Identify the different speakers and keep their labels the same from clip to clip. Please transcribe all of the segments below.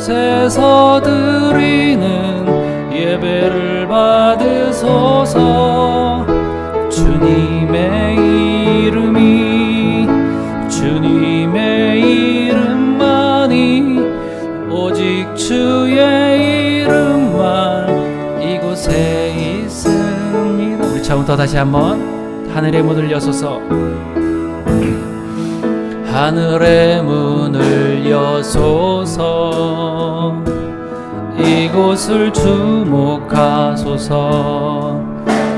Speaker 1: 이곳에서 드리는 예배를 받으소서. 주님의 이름만이 오직 주의 이름만 이곳에 있습니다. 우리 처음부터 다시 한번. 하늘의 문을 여소서. 하늘의 문을 여소서. 이곳을 주목하소서.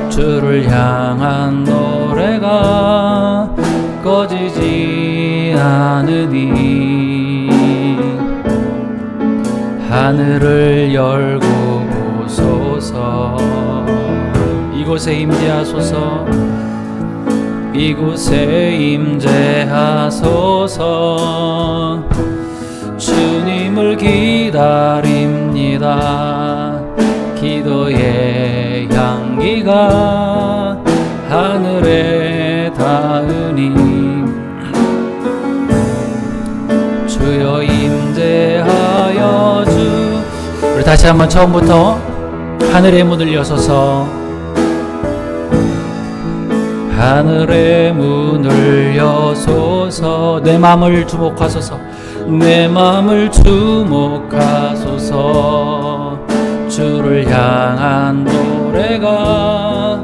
Speaker 1: 주를 향한 노래가 꺼지지 않으니 하늘을 열고 보소서. 이곳에 임재하소서. 이곳에 임재하소서. 주님을 기다립니다. 기도의 향기가 하늘에 닿으니 주여 임재하여 주. 우리 다시 한번 처음부터. 하늘의 문을 여소서. 하늘의 문을 여소서. 내 마음을 주목하소서. 내 마음을 주목하소서. 주를 향한 노래가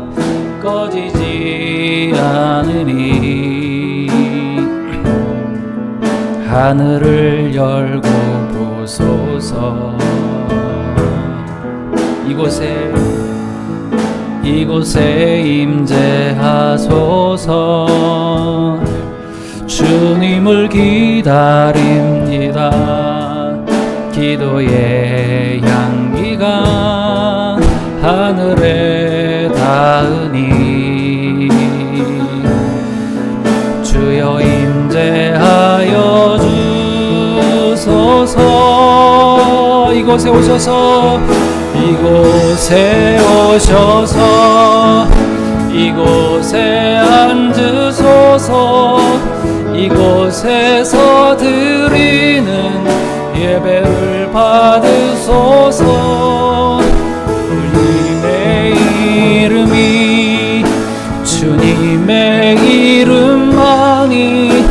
Speaker 1: 꺼지지 않으니 하늘을 열고 보소서. 이곳에 임재하소서. 주님을 기다립니다. 기도의 향기가 하늘에 닿으니 주여 임재하여 주소서. 이곳에 오셔서. 이곳에 오셔서. 이곳에 앉으소서. 이곳에서 드리는 예배를 받으소서. 주님의 이름만이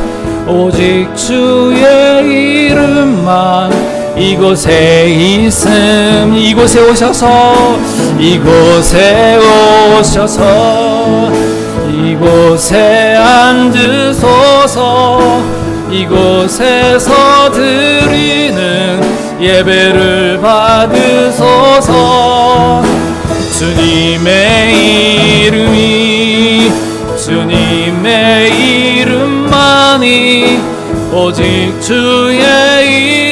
Speaker 1: 오직 주의 이름만 이곳에 있음. 이곳에 오셔서. 이곳에 오셔서. 이곳에 앉으소서. 이곳에서 드리는 예배를 받으소서. 주님의 이름만이 오직 주의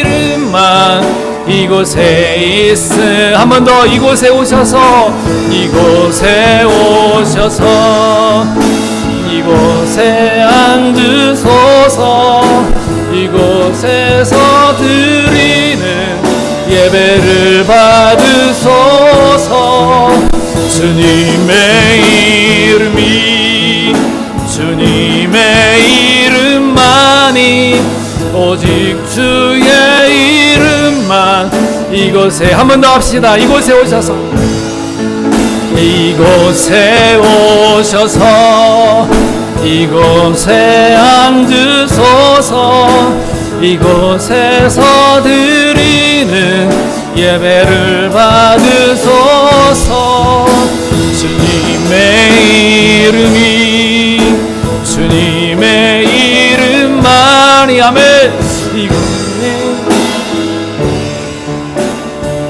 Speaker 1: 이름만 이곳에 있음. 한 번 더. 이곳에 오셔서. 이곳에 오셔서. 이곳에 앉으소서. 이곳에서 드리는 예배를 받으소서. 주님의 이름만이 오직 주의 이름만 이곳에. 한 번 더 합시다. 이곳에 오셔서. 이곳에 오셔서. 이곳에 앉으소서. 이곳에서 드리는 예배를 받으소서. 주님의 이름만이 아멘.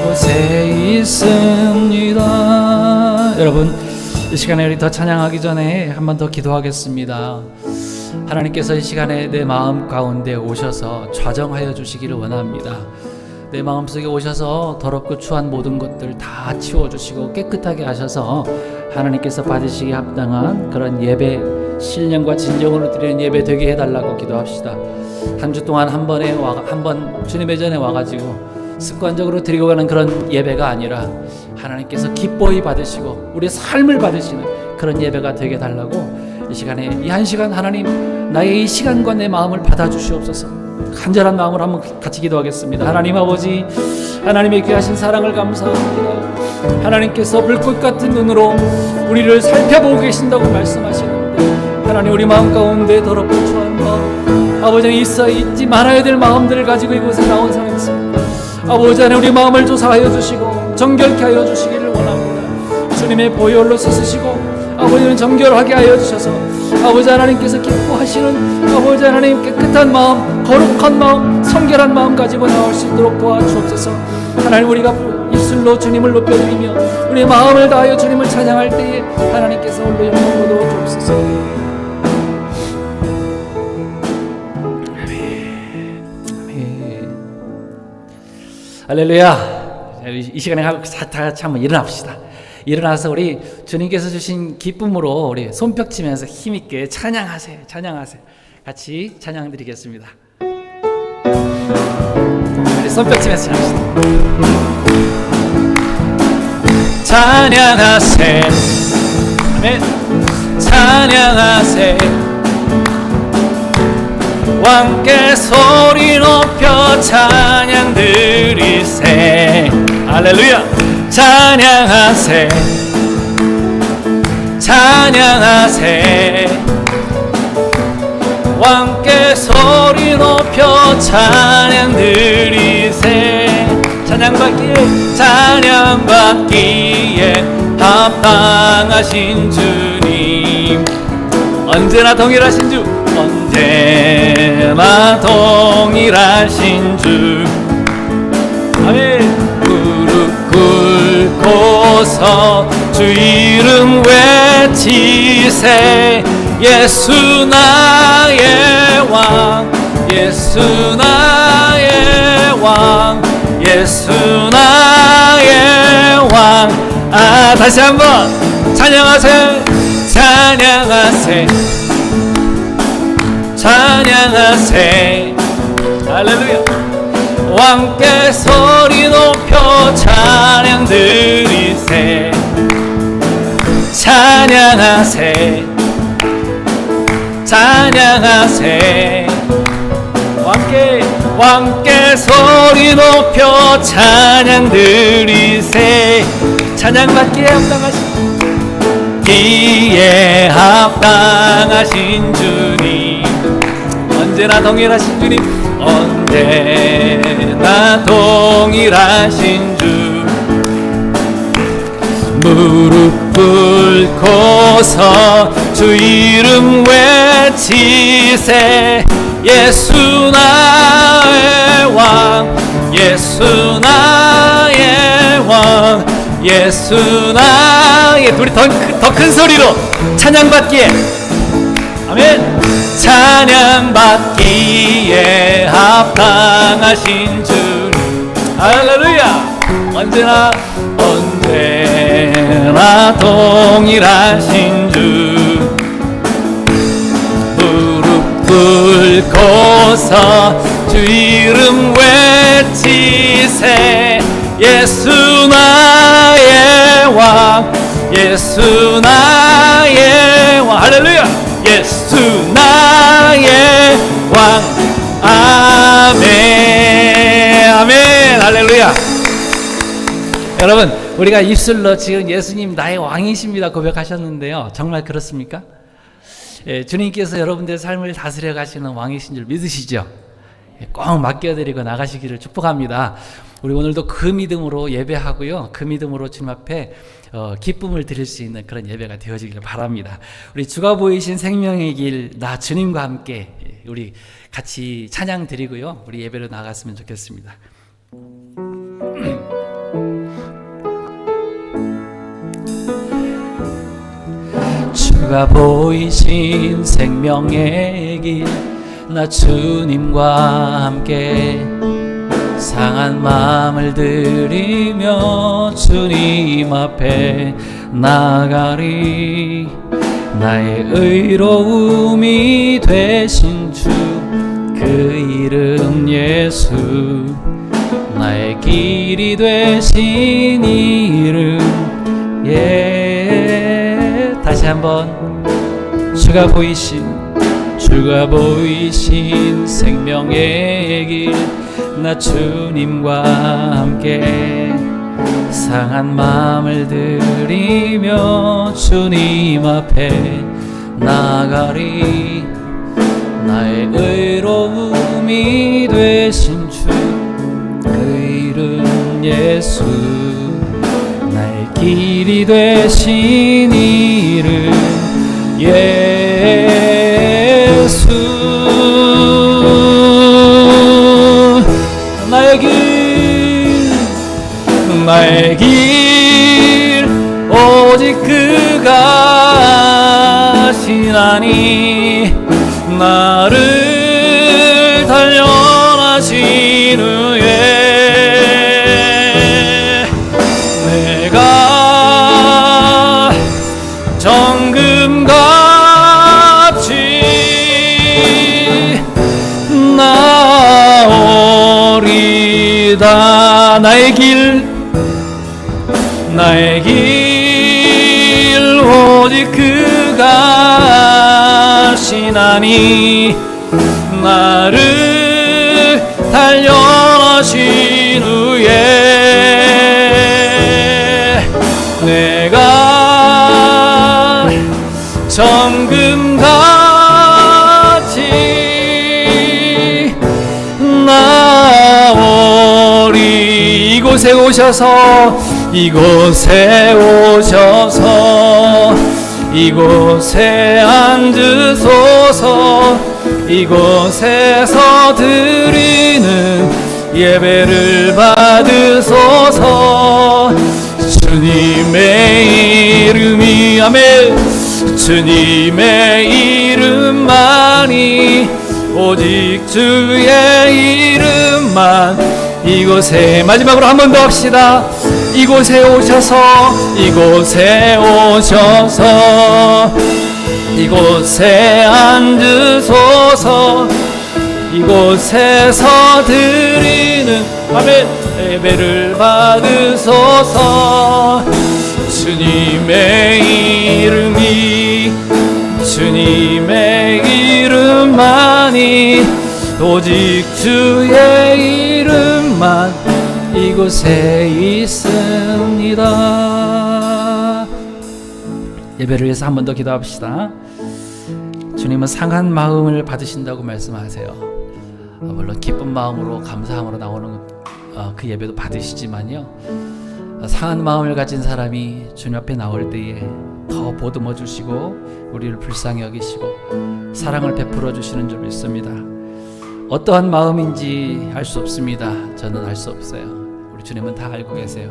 Speaker 1: 이곳에 있습니다. 여러분, 이 시간에 우리 더 찬양하기 전에 한 번 더 기도하겠습니다. 하나님께서 이 시간에 내 마음 가운데 오셔서 좌정하여 주시기를 원합니다. 내 마음속에 오셔서 더럽고 추한 모든 것들 다 치워주시고 깨끗하게 하셔서 하나님께서 받으시기에 합당한 그런 예배, 신령과 진정으로 드리는 예배 되게 해달라고 기도합시다. 한 주 동안 한 번 주님의 전에 와가지고 습관적으로 드리고 가는 그런 예배가 아니라 하나님께서 기뻐히 받으시고 우리의 삶을 받으시는 그런 예배가 되게 달라고 이 시간에 이 한 시간 하나님 나의 이 시간과 내 마음을 받아주시옵소서. 간절한 마음으로 한번 같이 기도하겠습니다. 하나님 아버지, 하나님의 귀하신 사랑을 감사합니다. 하나님께서 불꽃 같은 눈으로 우리를 살펴보고 계신다고 말씀하시는데, 하나님 우리 마음 가운데 더럽고 추한 마음, 아버지 있어 잊지 말아야 될 마음들을 가지고 이곳에 나온 사람이 있습니다. 아버지 하나님 우리 마음을 조사하여 주시고 정결케 하여 주시기를 원합니다. 주님의 보혈로 씻으시고 아버지는 정결하게 하여 주셔서 아버지 하나님께서 기뻐하시는 아버지 하나님 깨끗한 마음, 거룩한 마음, 성결한 마음 가지고 나올 수 있도록 도와주옵소서. 하나님 우리가 입술로 주님을 높여드리며 우리의 마음을 다하여 주님을 찬양할 때에 하나님께서 홀로 영광을 얻어 주옵소서. 아멘. 할렐루야. 이 시간에 다 같이 한번 일어납시다. 일어나서 우리 주님께서 주신 기쁨으로 우리 손뼉 치면서 힘있게 찬양하세요. 찬양하세요. 같이 찬양 드리겠습니다. 우리 손뼉 치면서 찬양합시다. 찬양하세, 아멘. 찬양하세, 왕께 소리 높여 찬양 드리세. 할렐루야. 찬양하세, 찬양하세, 왕께 소리 높여 찬양 드리세. 찬양받기에 합당하신 주님, 언제나 동일하신 주, 언제나 동일하신 주. 아멘. 무릎 꿇고서 주 이름 외치세. 예수 나의 왕, 예수 나의 왕, 예수 나의 왕. 다시 한번 찬양하세, 찬양하세, 찬양하세. 할렐루야. 왕께 소리 높여 찬양 드리세. 찬양하세, 찬양하세. 왕께 소리 높여 찬양 드리세. 찬양받기에 합당하신, 기에 합당하신 주님, 언제나 동일하신 주님, 언제나 동일하신 주. 무릎 꿇고서 주 이름 외치세. 예수 나의 왕, 예수 나의 왕, 예수 나의. 우리 더 큰 소리로 찬양받기에, 아멘. 찬양받기에 합당하신 주님, 할렐루야. 언제나 동일하신 주. 무릎 꿇고서 주 이름 외치세. 예수 나의 왕, 예수 나의 왕. 할렐루야. 예수 나의 왕. 아멘, 아멘. 할렐루야. 여러분, 우리가 입술로 지금 예수님 나의 왕이십니다 고백하셨는데요, 정말 그렇습니까? 주님께서 여러분들의 삶을 다스려 가시는 왕이신 줄 믿으시죠? 꼭 맡겨드리고 나가시기를 축복합니다. 우리 오늘도 그 믿음으로 예배하고요, 그 믿음으로 주님 앞에 기쁨을 드릴 수 있는 그런 예배가 되어지기를 바랍니다. 우리 주가 보이신 생명의 길, 나 주님과 함께 우리 같이 찬양 드리고요, 우리 예배로 나갔으면 좋겠습니다. 주가 보이신 생명의 길, 나 주님과 함께 상한 마음을 들이며 주님 앞에 나가리. 나의 의로움이 되신 주, 그 이름 예수. 나의 길이 되신 이름 다시 한번. 주가 보이신 주가 보이신 생명의 길, 나 주님과 함께 상한 마음을 들이며 주님 앞에 나가리. 나의 의로움이 되신 주, 그 이름 예수. 나의 길이 되신 이름 예수. 나의 길 오직 그가 하시나니, 나를 단련하신 후에 내가 정금같이 나오리다. 나의 길 오직 그가 하시나니, 나를 단련하신 후에 내가 정금같이 나오리. 이곳에 오셔서 이곳에 앉으소서. 이곳에서 드리는 예배를 받으소서. 주님의 이름이, 아멘, 주님의 이름만이, 오직 주의 이름만. 이곳에, 마지막으로 한 번 더 합시다. 이곳에 오셔서 이곳에 앉으소서. 이곳에서 드리는, 아멘, 예배를 받으소서. 주님의 이름만이, 오직 주의 이름만 이곳에 있습니다. 예배를 위해서 한 번 더 기도합시다. 주님은 상한 마음을 받으신다고 말씀하세요. 물론 기쁜 마음으로 감사함으로 나오는 그 예배도 받으시지만요, 상한 마음을 가진 사람이 주님 앞에 나올 때에 더 보듬어 주시고 우리를 불쌍히 여기시고 사랑을 베풀어 주시는 줄 믿습니다. 어떠한 마음인지 알 수 없습니다. 저는 알 수 없어요. 우리 주님은 다 알고 계세요.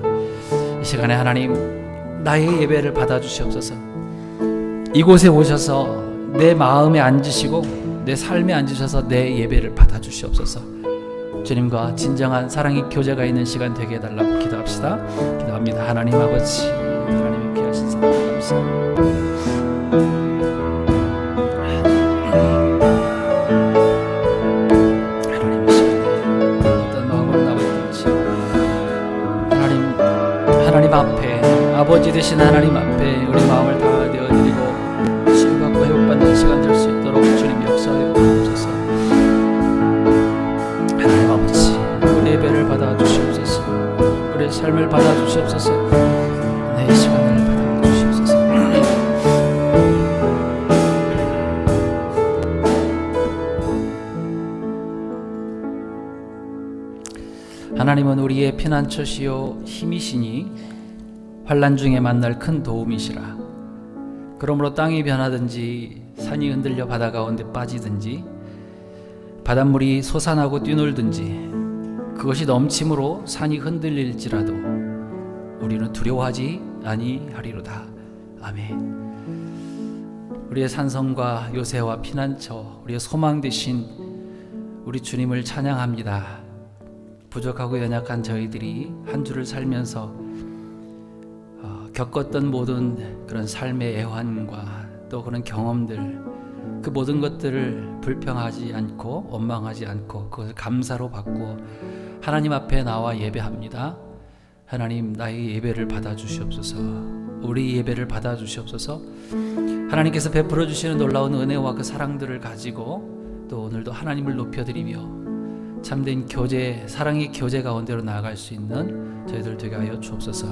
Speaker 1: 이 시간에 하나님, 나의 예배를 받아주시옵소서. 이곳에 오셔서 내 마음에 앉으시고 내 삶에 앉으셔서 내 예배를 받아주시옵소서. 주님과 진정한 사랑의 교제가 있는 시간 되게 해달라고 기도합시다. 기도합니다. 하나님 아버지, 하나님의 귀하신 사랑 감사합니다. 하나님 앞에, 아버지 되신 하나님 앞에 우리 마음을 다하되어드리고 치유받고 회복받는 시간 될 수 있도록 주님 역사하여 주옵소서. 하나님 아버지, 우리 예배를 받아주시옵소서. 우리의 삶을 받아주시옵소서. 내 시간을 받아주시옵소서. 하나님은 우리의 피난처시요 힘이시니 환난 중에 만날 큰 도움이시라. 그러므로 땅이 변하든지 산이 흔들려 바다 가운데 빠지든지 바닷물이 솟아나고 뛰놀든지 그것이 넘침으로 산이 흔들릴지라도 우리는 두려워하지 아니하리로다. 아멘. 우리의 산성과 요새와 피난처, 우리의 소망 되신 우리 주님을 찬양합니다. 부족하고 연약한 저희들이 한 주를 살면서 겪었던 모든 그런 삶의 애환과 또 그런 경험들, 그 모든 것들을 불평하지 않고 원망하지 않고 그것을 감사로 받고 하나님 앞에 나와 예배합니다. 하나님, 나의 예배를 받아주시옵소서. 우리 예배를 받아주시옵소서. 하나님께서 베풀어 주시는 놀라운 은혜와 그 사랑들을 가지고 또 오늘도 하나님을 높여드리며 참된 교제, 사랑의 교제 가운데로 나아갈 수 있는 저희들 되게 하여 주옵소서.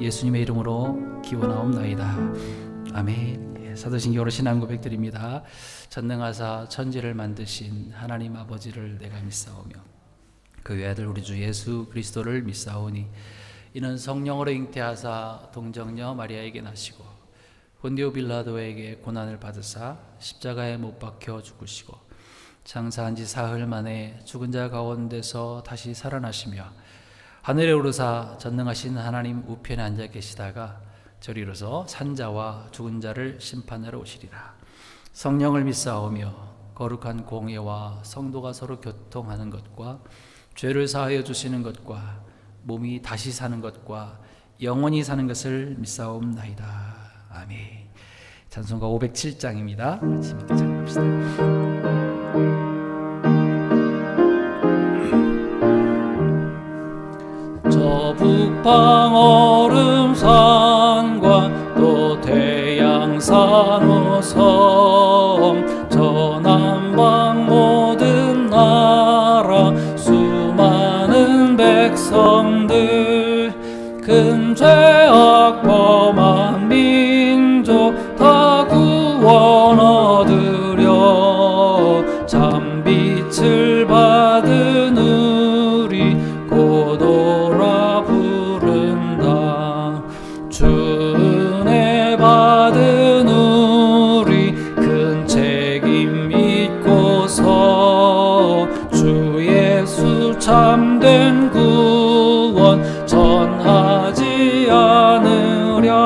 Speaker 1: 예수님의 이름으로 기원하옵나이다. 아멘. 사도신경 신앙 고백드립니다. 전능하사 천지를 만드신 하나님 아버지를 내가 믿사오며 그 외아들 우리 주 예수 그리스도를 믿사오니 이는 성령으로 잉태하사 동정녀 마리아에게 나시고 본디오 빌라도에게 고난을 받으사 십자가에 못 박혀 죽으시고 장사한 지 사흘 만에 죽은 자 가운데서 다시 살아나시며 하늘에 오르사 전능하신 하나님 우편에 앉아 계시다가 저리로서 산자와 죽은 자를 심판하러 오시리라. 성령을 믿사오며 거룩한 공예와 성도가 서로 교통하는 것과 죄를 사하여 주시는 것과 몸이 다시 사는 것과 영원히 사는 것을 믿사옵나이다. 아멘. 찬송가 507장입니다. 같이 함께 찬양합시다. 저 북방 얼음산과 또 대양산 우섬 저 남방 모든 나라 수많은 백성들 큰 죄악 범한 민족 다 구원 얻으려 참빛을 받은 우리 고도라 부른다. 주 은혜 받은 우리 큰 책임 잊고서 주 예수 참된 구원 전하지 않으랴.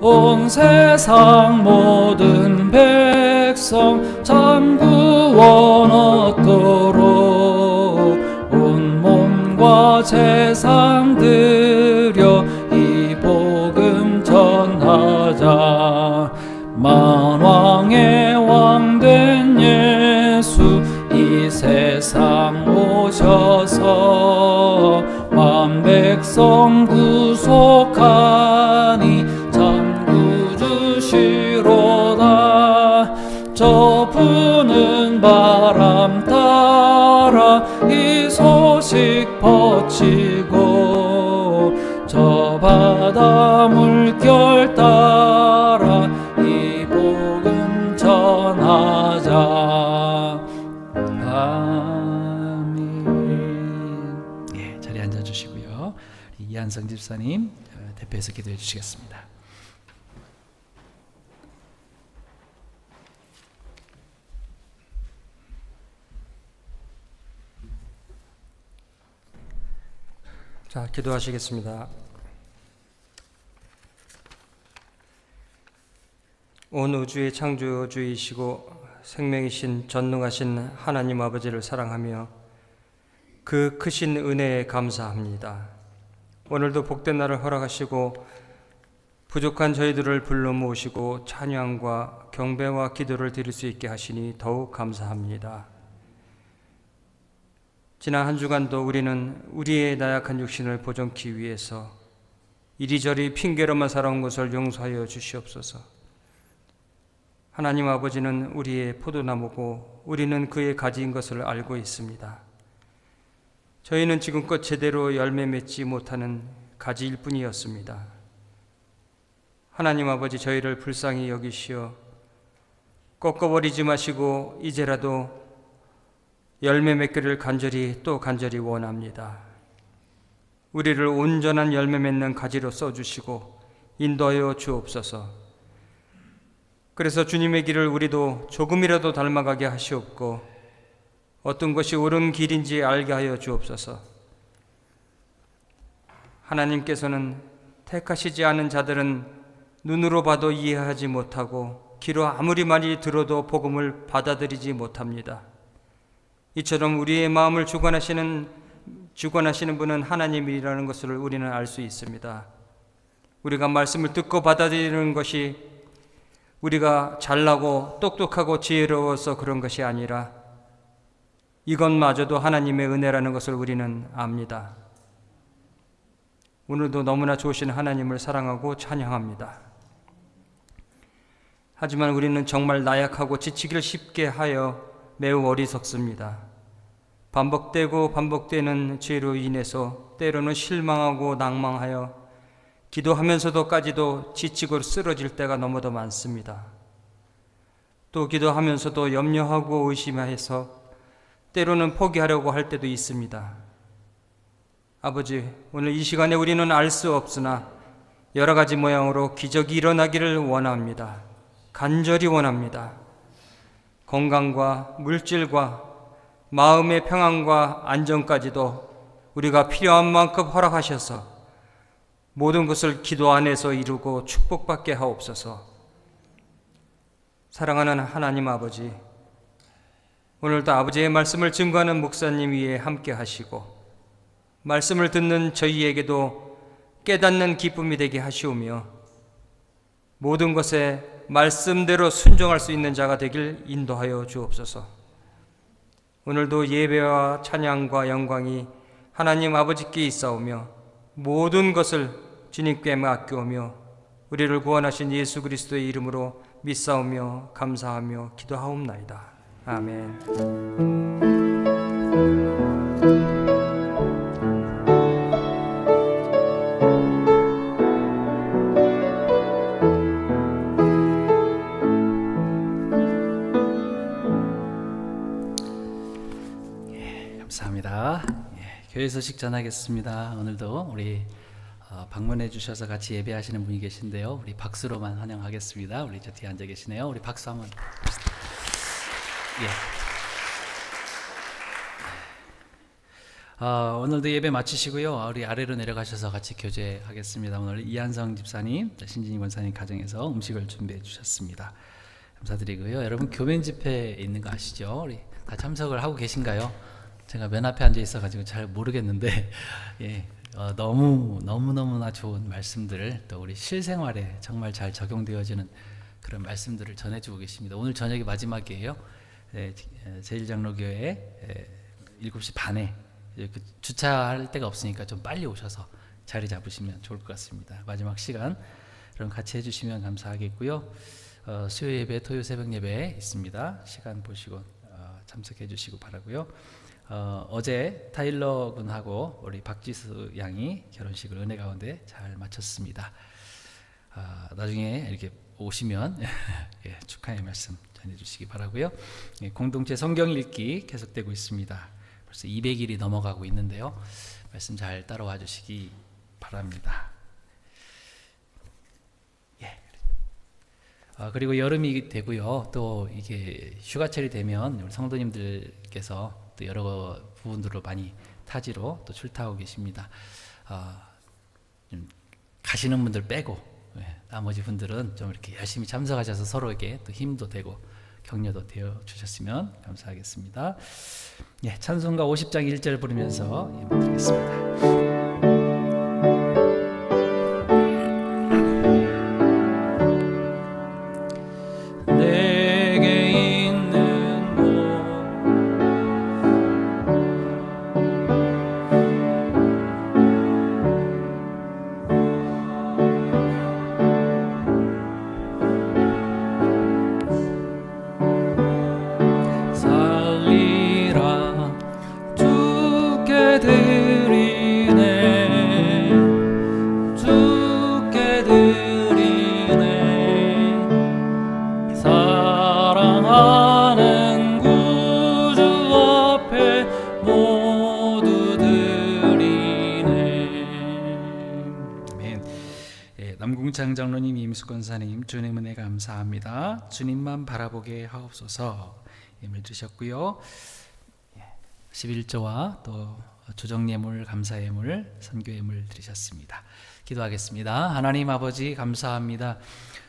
Speaker 1: 온 세상 모든 백성 참 구원 얻도록 온 몸과 재산 드려 이 복음 전하자. 만왕의 왕된 예수 이 세상 오셔서 만백성 구속하니 참 구주시로다. 저 부는 바람 따라 이 소식 퍼치고 저 바다 물결 따라 이 복음 전하자. 아멘. 예, 자리에 앉아주시고요. 이한성 집사님 대표해서 기도해 주시겠습니다.
Speaker 2: 자, 기도하시겠습니다. 온 우주의 창조주이시고 생명이신 전능하신 하나님 아버지를 사랑하며 그 크신 은혜에 감사합니다. 오늘도 복된 날을 허락하시고 부족한 저희들을 불러 모으시고 찬양과 경배와 기도를 드릴 수 있게 하시니 더욱 감사합니다. 지난 한 주간도 우리는 우리의 나약한 육신을 보존기 위해서 이리저리 핑계로만 살아온 것을 용서하여 주시옵소서. 하나님 아버지는 우리의 포도나무고 우리는 그의 가지인 것을 알고 있습니다. 저희는 지금껏 제대로 열매 맺지 못하는 가지일 뿐이었습니다. 하나님 아버지, 저희를 불쌍히 여기시어 꺾어버리지 마시고 이제라도 열매 맺기를 간절히 원합니다. 우리를 온전한 열매 맺는 가지로 써주시고 인도하여 주옵소서. 그래서 주님의 길을 우리도 조금이라도 닮아가게 하시옵고 어떤 것이 옳은 길인지 알게 하여 주옵소서. 하나님께서는 택하시지 않은 자들은 눈으로 봐도 이해하지 못하고 귀로 아무리 많이 들어도 복음을 받아들이지 못합니다. 이처럼 우리의 마음을 주관하시는 분은 하나님이라는 것을 우리는 알 수 있습니다. 우리가 말씀을 듣고 받아들이는 것이 우리가 잘나고 똑똑하고 지혜로워서 그런 것이 아니라 이것마저도 하나님의 은혜라는 것을 우리는 압니다. 오늘도 너무나 좋으신 하나님을 사랑하고 찬양합니다. 하지만 우리는 정말 나약하고 지치기를 쉽게 하여 매우 어리석습니다. 반복되고 반복되는 죄로 인해서 때로는 실망하고 낭망하여 기도하면서도까지도 지치고 쓰러질 때가 너무도 많습니다. 또 기도하면서도 염려하고 의심해서 때로는 포기하려고 할 때도 있습니다. 아버지, 오늘 이 시간에 우리는 알 수 없으나 여러 가지 모양으로 기적이 일어나기를 원합니다. 간절히 원합니다. 건강과 물질과 마음의 평안과 안정까지도 우리가 필요한 만큼 허락하셔서 모든 것을 기도 안에서 이루고 축복받게 하옵소서. 사랑하는 하나님 아버지, 오늘도 아버지의 말씀을 증거하는 목사님 위에 함께 하시고 말씀을 듣는 저희에게도 깨닫는 기쁨이 되게 하시오며 모든 것에 말씀대로 순종할 수 있는 자가 되길 인도하여 주옵소서. 오늘도 예배와 찬양과 영광이 하나님 아버지께 있사오며 모든 것을 주님께 맡겨오며 우리를 구원하신 예수 그리스도의 이름으로 믿사오며 감사하며 기도하옵나이다. 아멘.
Speaker 1: 감사합니다. 교회 소식 전하겠습니다. 오늘도 우리 방문해 주셔서 같이 예배하시는 분이 계신데요. 우리 박수로만 환영하겠습니다. 우리 저 뒤에 앉아 계시네요. 우리 박수 한번. 오늘도 예배 마치시고요. 우리 아래로 내려가셔서 같이 교제하겠습니다. 오늘 이한성 집사님, 신진희 권사님 가정에서 음식을 준비해 주셨습니다. 감사드리고요. 여러분 교멘 집회 있는 거 아시죠? 우리 다 참석을 하고 계신가요? 제가 맨 앞에 앉아 있어가지고 잘 모르겠는데 너무나 좋은 말씀들을 또 우리 실생활에 정말 잘 적용되어지는 그런 말씀들을 전해주고 계십니다. 오늘 저녁이 마지막이에요. 제일장로교회 7시 반에 주차할 데가 없으니까 좀 빨리 오셔서 자리 잡으시면 좋을 것 같습니다. 마지막 시간 그럼 같이 해주시면 감사하겠고요. 수요 예배, 토요 새벽 예배 있습니다. 시간 보시고 참석해 주시고 바라고요. 어제 타일러 군하고 우리 박지수 양이 결혼식을 은혜 가운데 잘 마쳤습니다. 나중에 이렇게 오시면 축하의 말씀 전해주시기 바라고요. 공동체 성경 읽기 계속되고 있습니다. 벌써 200일이 넘어가고 있는데요. 말씀 잘 따라와 주시기 바랍니다. 그리고 여름이 되고요. 또 이게 휴가철이 되면 우리 성도님들께서 또 여러 부분들로 많이 타지로 또 출타하고 계십니다. 가시는 분들 빼고 나머지 분들은 좀 이렇게 열심히 참석하셔서 서로에게 또 힘도 되고 격려도 되어 주셨으면 감사하겠습니다. 찬송가 50장 1절 부르면서 예배 드리겠습니다. 남궁창 장로님, 임수 권사님, 주님 은혜 감사합니다. 주님만 바라보게 하옵소서 예물 드셨고요. 11조와 또 조정예물, 감사예물, 선교예물 드리셨습니다. 기도하겠습니다. 하나님 아버지 감사합니다.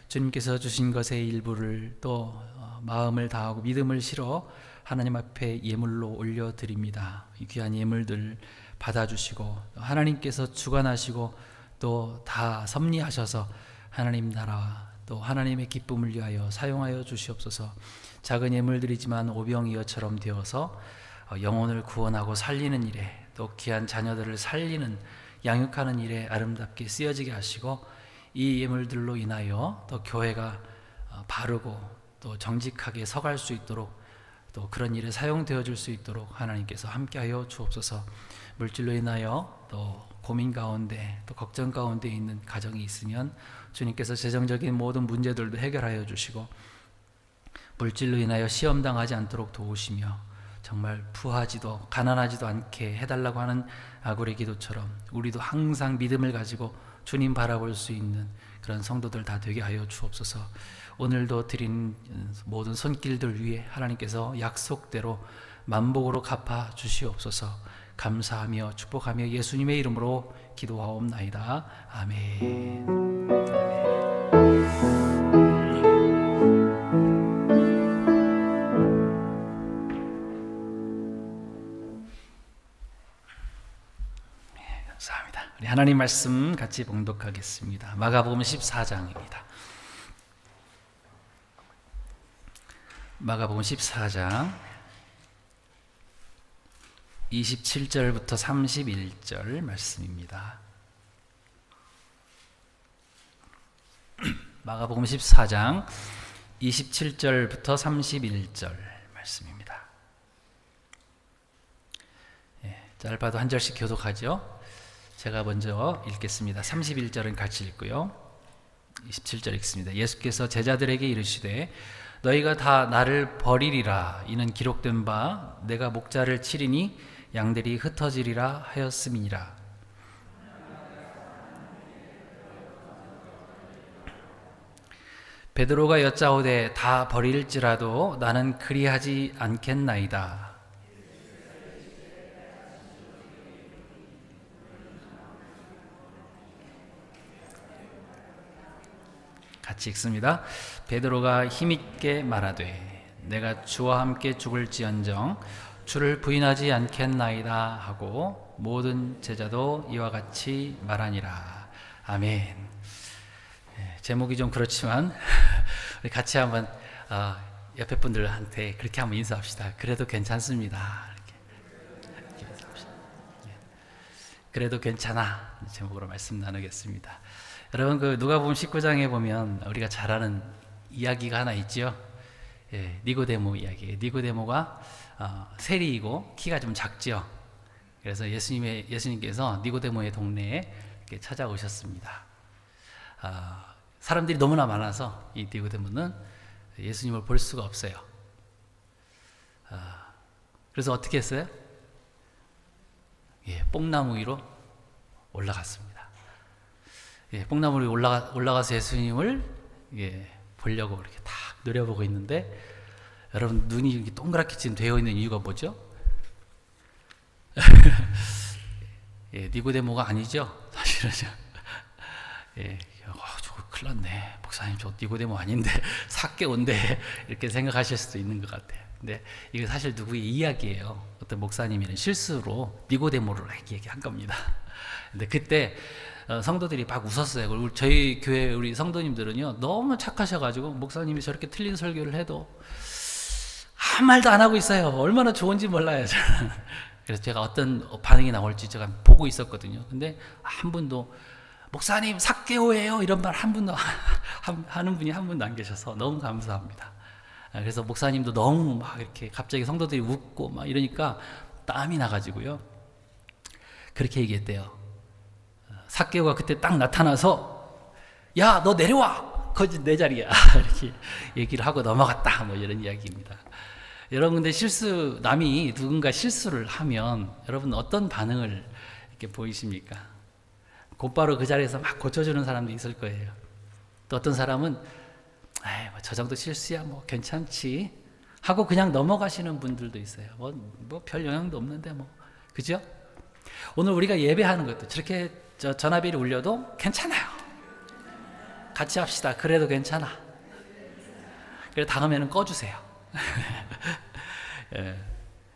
Speaker 1: 주님께서 주신 것의 일부를 또 마음을 다하고 믿음을 실어 하나님 앞에 예물로 올려드립니다. 이 귀한 예물들 받아주시고 하나님께서 주관하시고 또 다 섭리하셔서 하나님 나라 또 하나님의 기쁨을 위하여 사용하여 주시옵소서. 작은 예물들이지만 오병이어처럼 되어서 영혼을 구원하고 살리는 일에 또 귀한 자녀들을 살리는 양육하는 일에 아름답게 쓰여지게 하시고 이 예물들로 인하여 또 교회가 바르고 또 정직하게 서갈 수 있도록 또 그런 일에 사용되어 줄 수 있도록 하나님께서 함께하여 주옵소서. 물질로 인하여 또 고민 가운데 또 걱정 가운데 있는 가정이 있으면 주님께서 재정적인 모든 문제들도 해결하여 주시고 물질로 인하여 시험당하지 않도록 도우시며 정말 부하지도 가난하지도 않게 해달라고 하는 아굴의 기도처럼 우리도 항상 믿음을 가지고 주님 바라볼 수 있는 그런 성도들 다 되게 하여 주옵소서. 오늘도 드린 모든 손길들 위해 하나님께서 약속대로 만복으로 갚아 주시옵소서. 감사하며 축복하며 예수님의 이름으로 기도하옵나이다. 아멘. 감사합니다. 우리 하나님 말씀 같이 봉독하겠습니다. 마가복음 14장입니다. 마가복음 14장 27절부터 31절 말씀입니다. 마가복음 14장 27절부터 31절 말씀입니다. 짧아도 한 절씩 교독하죠. 제가 먼저 읽겠습니다. 31절은 같이 읽고요. 27절 읽습니다. 예수께서 제자들에게 이르시되 너희가 다 나를 버리리라. 이는 기록된 바 내가 목자를 치리니 양들이 흩어지리라 하였음이니라. 베드로가 여짜오되 다 버릴지라도 나는 그리하지 않겠나이다. 같이 읽습니다. 베드로가 힘있게 말하되 내가 주와 함께 죽을지언정 주를 부인하지 않겠나이다 하고 모든 제자도 이와 같이 말하니라. 아멘. 제목이 좀 그렇지만 우리 같이 한번 옆에 분들한테 그렇게 한번 인사합시다. 그래도 괜찮습니다. 이렇게 인사합시다. 그래도 괜찮아 제목으로 말씀 나누겠습니다. 여러분 그 누가복음 19장에 보면 우리가 잘 아는 이야기가 하나 있죠. 니고데모 이야기. 니고데모가 세리이고 키가 좀 작죠. 그래서 예수님께서 니고데모의 동네에 이렇게 찾아오셨습니다. 사람들이 너무나 많아서 이 니고데모는 예수님을 볼 수가 없어요. 그래서 어떻게 했어요? 뽕나무 위로 올라갔습니다. 뽕나무 위로 올라가서 예수님을 보려고 이렇게 딱 노려보고 있는데, 여러분 눈이 이렇게 동그랗게 지금 되어 있는 이유가 뭐죠? 니고데모가 아니죠, 사실은요. 저거 큰일 났네, 목사님 저 니고데모 아닌데 삭개오인데 이렇게 생각하실 수도 있는 것 같아요. 근데 이거 사실 누구의 이야기예요. 어떤 목사님이 실수로 니고데모를 얘기한 겁니다. 근데 그때 성도들이 막 웃었어요. 저희 교회 우리 성도님들은요 너무 착하셔가지고 목사님이 저렇게 틀린 설교를 해도 아무 말도 안 하고 있어요. 얼마나 좋은지 몰라요 저는. 그래서 제가 어떤 반응이 나올지 제가 보고 있었거든요. 근데 한 분도 목사님 삭개오예요 이런 말 한 분도 하는 분이 한 분도 안 계셔서 너무 감사합니다. 그래서 목사님도 너무 막 이렇게 갑자기 성도들이 웃고 막 이러니까 땀이 나가지고요 그렇게 얘기했대요. 삭개오가 그때 딱 나타나서 야 너 내려와 거기 내 자리야 이렇게 얘기를 하고 넘어갔다 뭐 이런 이야기입니다. 여러분 근데 남이 누군가 실수를 하면 여러분 어떤 반응을 이렇게 보이십니까? 곧바로 그 자리에서 막 고쳐주는 사람도 있을 거예요. 또 어떤 사람은 저 정도 실수야 뭐 괜찮지 하고 그냥 넘어가시는 분들도 있어요. 뭐 별 영향도 없는데 뭐 그죠? 오늘 우리가 예배하는 것도 저렇게 전화벨이 울려도 괜찮아요. 같이 합시다. 그래도 괜찮아. 그래 다음에는 꺼주세요.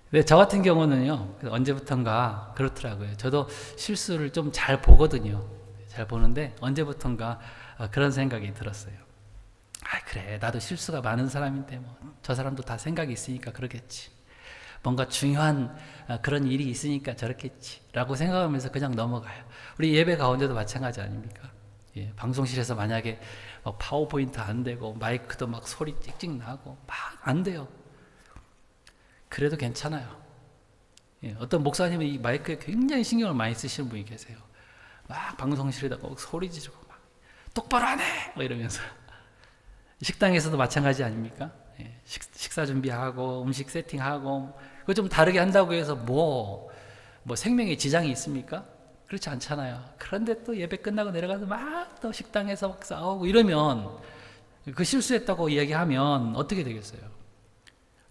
Speaker 1: 근데 저 같은 경우는요 언제부턴가 그렇더라고요. 저도 실수를 좀 잘 보거든요. 잘 보는데 언제부턴가 그런 생각이 들었어요. 그래 나도 실수가 많은 사람인데 뭐 저 사람도 다 생각이 있으니까 그러겠지. 뭔가 중요한 그런 일이 있으니까 저렇겠지 라고 생각하면서 그냥 넘어가요. 우리 예배 가운데도 마찬가지 아닙니까? 방송실에서 만약에 파워포인트 안 되고 마이크도 막 소리 찍찍 나고 막 안 돼요. 그래도 괜찮아요. 예, 어떤 목사님은 이 마이크에 굉장히 신경을 많이 쓰시는 분이 계세요. 막 방송실에다가 소리 지르고 막 똑바로 안 해! 뭐 이러면서. 식당에서도 마찬가지 아닙니까? 예, 식사 준비하고 음식 세팅하고 그거 좀 다르게 한다고 해서 뭐 생명에 지장이 있습니까? 그렇지 않잖아요. 그런데 또 예배 끝나고 내려가서 막 또 식당에서 막 싸우고 이러면 그 실수했다고 이야기하면 어떻게 되겠어요?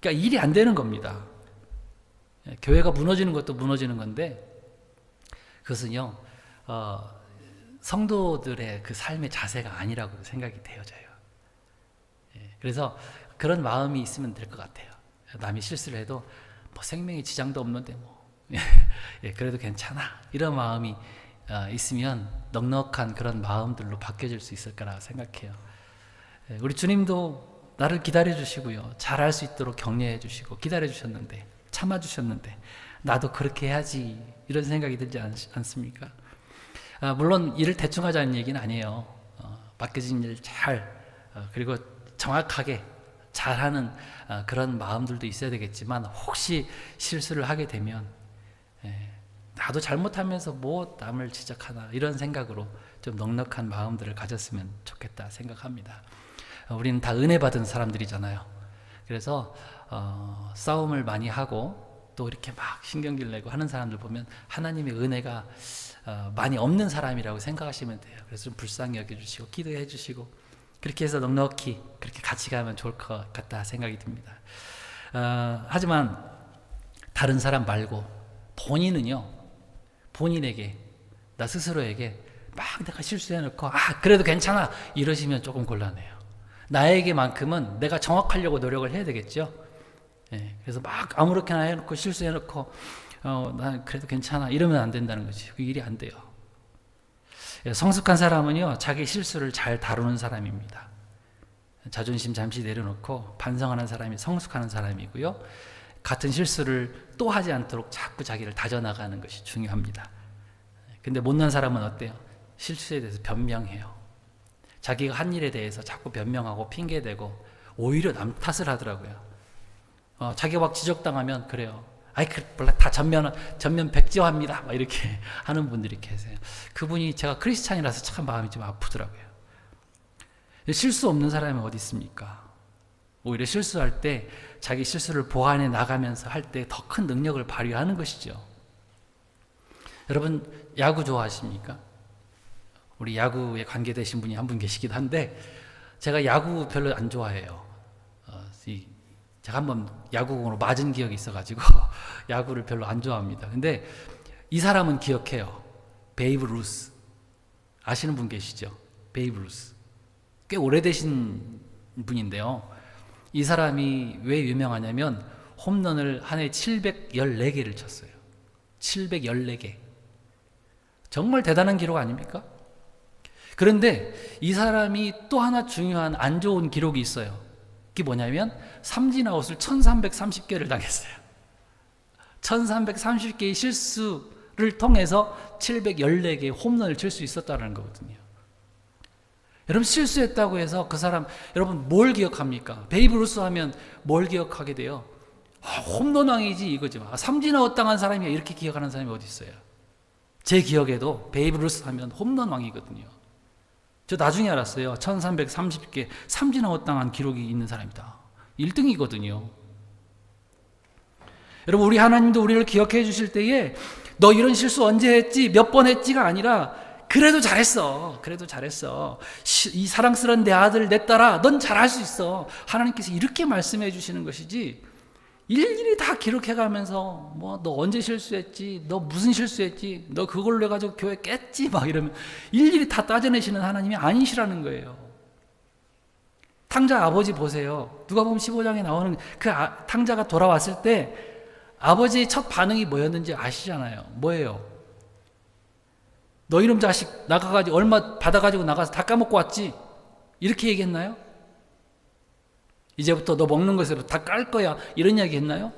Speaker 1: 그러니까 일이 안 되는 겁니다. 교회가 무너지는 것도 무너지는 건데 그것은요 성도들의 그 삶의 자세가 아니라고 생각이 되어져요. 그래서 그런 마음이 있으면 될 것 같아요. 남이 실수를 해도 뭐 생명에 지장도 없는데 뭐 그래도 괜찮아 이런 마음이 있으면 넉넉한 그런 마음들로 바뀌어질 수 있을 거라 생각해요. 우리 주님도 나를 기다려 주시고요, 잘할 수 있도록 격려해 주시고 기다려 주셨는데, 참아 주셨는데 나도 그렇게 해야지 이런 생각이 들지 않습니까? 물론 일을 대충 하자는 얘기는 아니에요. 맡겨진 일 잘 그리고 정확하게 잘하는 그런 마음들도 있어야 되겠지만, 혹시 실수를 하게 되면 나도 잘못하면서 뭐 남을 지적하나 이런 생각으로 좀 넉넉한 마음들을 가졌으면 좋겠다 생각합니다. 우리는 다 은혜 받은 사람들이잖아요. 그래서 싸움을 많이 하고 또 이렇게 막 신경질 내고 하는 사람들 보면 하나님의 은혜가 많이 없는 사람이라고 생각하시면 돼요. 그래서 좀 불쌍히 여겨주시고 기도해 주시고 그렇게 해서 넉넉히 그렇게 같이 가면 좋을 것 같다 생각이 듭니다. 하지만 다른 사람 말고 본인은요, 본인에게, 나 스스로에게 막 내가 실수해놓고 그래도 괜찮아 이러시면 조금 곤란해요. 나에게만큼은 내가 정확하려고 노력을 해야 되겠죠. 그래서 막 아무렇게나 해놓고 실수해놓고 난 그래도 괜찮아 이러면 안 된다는 거지. 그 일이 안 돼요. 성숙한 사람은요, 자기 실수를 잘 다루는 사람입니다. 자존심 잠시 내려놓고 반성하는 사람이 성숙하는 사람이고요, 같은 실수를 또 하지 않도록 자꾸 자기를 다져나가는 것이 중요합니다. 근데 못난 사람은 어때요? 실수에 대해서 변명해요. 자기가 한 일에 대해서 자꾸 변명하고 핑계대고 오히려 남 탓을 하더라고요. 자기가 막 지적당하면 그래요. 몰라, 다 전면 백지화합니다. 막 이렇게 하는 분들이 계세요. 그분이 제가 크리스찬이라서 참 마음이 좀 아프더라고요. 실수 없는 사람이 어디 있습니까? 오히려 실수할 때 자기 실수를 보완해 나가면서 할 때 더 큰 능력을 발휘하는 것이죠. 여러분, 야구 좋아하십니까? 우리 야구에 관계되신 분이 한 분 계시기도 한데, 제가 야구 별로 안 좋아해요. 제가 한번 야구공으로 맞은 기억이 있어가지고 야구를 별로 안 좋아합니다. 근데 이 사람은 기억해요. 베이브 루스. 아시는 분 계시죠? 베이브 루스. 꽤 오래되신 분인데요. 이 사람이 왜 유명하냐면 홈런을 한 해에 714개를 쳤어요. 714개. 정말 대단한 기록 아닙니까? 그런데 이 사람이 또 하나 중요한 안 좋은 기록이 있어요. 그게 뭐냐면 삼진아웃을 1330개를 당했어요. 1330개의 실수를 통해서 714개의 홈런을 칠 수 있었다는 거거든요. 여러분, 실수했다고 해서 그 사람, 여러분 뭘 기억합니까? 베이브 루스 하면 뭘 기억하게 돼요? 홈런왕이지 이거지. 삼진아웃 당한 사람이 이렇게 기억하는 사람이 어디 있어요? 제 기억에도 베이브 루스 하면 홈런왕이거든요. 저 나중에 알았어요. 1330개 삼진아웃 당한 기록이 있는 사람이다. 1등이거든요. 여러분, 우리 하나님도 우리를 기억해 주실 때에 너 이런 실수 언제 했지? 몇 번 했지가 아니라 그래도 잘했어. 그래도 잘했어. 이 사랑스러운 내 아들, 내 딸아, 넌 잘할 수 있어. 하나님께서 이렇게 말씀해 주시는 것이지, 일일이 다 기록해가면서 뭐 너 언제 실수했지? 너 무슨 실수했지? 너 그걸로 해가지고 교회 깼지? 막 이러면 일일이 다 따져내시는 하나님이 아니시라는 거예요. 탕자 아버지 보세요. 누가복음 15장에 나오는 그 탕자가 돌아왔을 때 아버지의 첫 반응이 뭐였는지 아시잖아요. 뭐예요? 너 이놈 자식 나가가지고 얼마 받아가지고 나가서 다 까먹고 왔지? 이렇게 얘기했나요? 이제부터 너 먹는 것으로 다 깔 거야, 이런 이야기 했나요?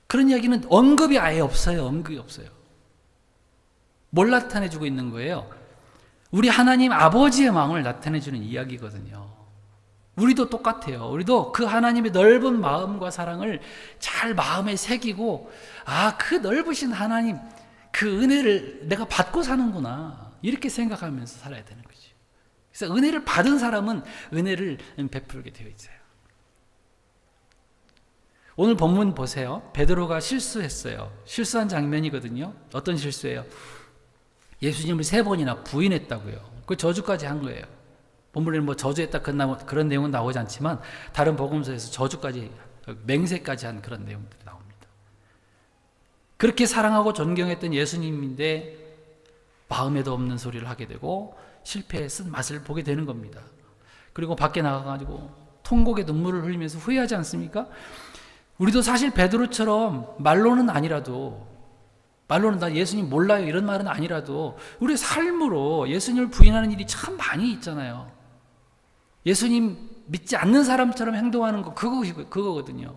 Speaker 1: 그런 이야기는 언급이 아예 없어요. 언급이 없어요. 뭘 나타내주고 있는 거예요? 우리 하나님 아버지의 마음을 나타내주는 이야기거든요. 우리도 똑같아요. 우리도 그 하나님의 넓은 마음과 사랑을 잘 마음에 새기고, 그 넓으신 하나님, 그 은혜를 내가 받고 사는구나, 이렇게 생각하면서 살아야 되는 거죠. 그래서 은혜를 받은 사람은 은혜를 베풀게 되어 있어요. 오늘 본문 보세요. 베드로가 실수했어요. 실수한 장면이거든요. 어떤 실수예요? 예수님을 3번이나 부인했다고요. 그 저주까지 한 거예요. 본문에는 뭐 저주했다 그런 내용은 나오지 않지만 다른 복음서에서 저주까지, 맹세까지 한 그런 내용들이 나옵니다. 그렇게 사랑하고 존경했던 예수님인데 마음에도 없는 소리를 하게 되고 실패의 쓴맛을 보게 되는 겁니다. 그리고 밖에 나가가지고 통곡의 눈물을 흘리면서 후회하지 않습니까? 우리도 사실 베드로처럼 말로는 나 예수님 몰라요 이런 말은 아니라도 우리 삶으로 예수님을 부인하는 일이 참 많이 있잖아요. 예수님 믿지 않는 사람처럼 행동하는 거 그거거든요.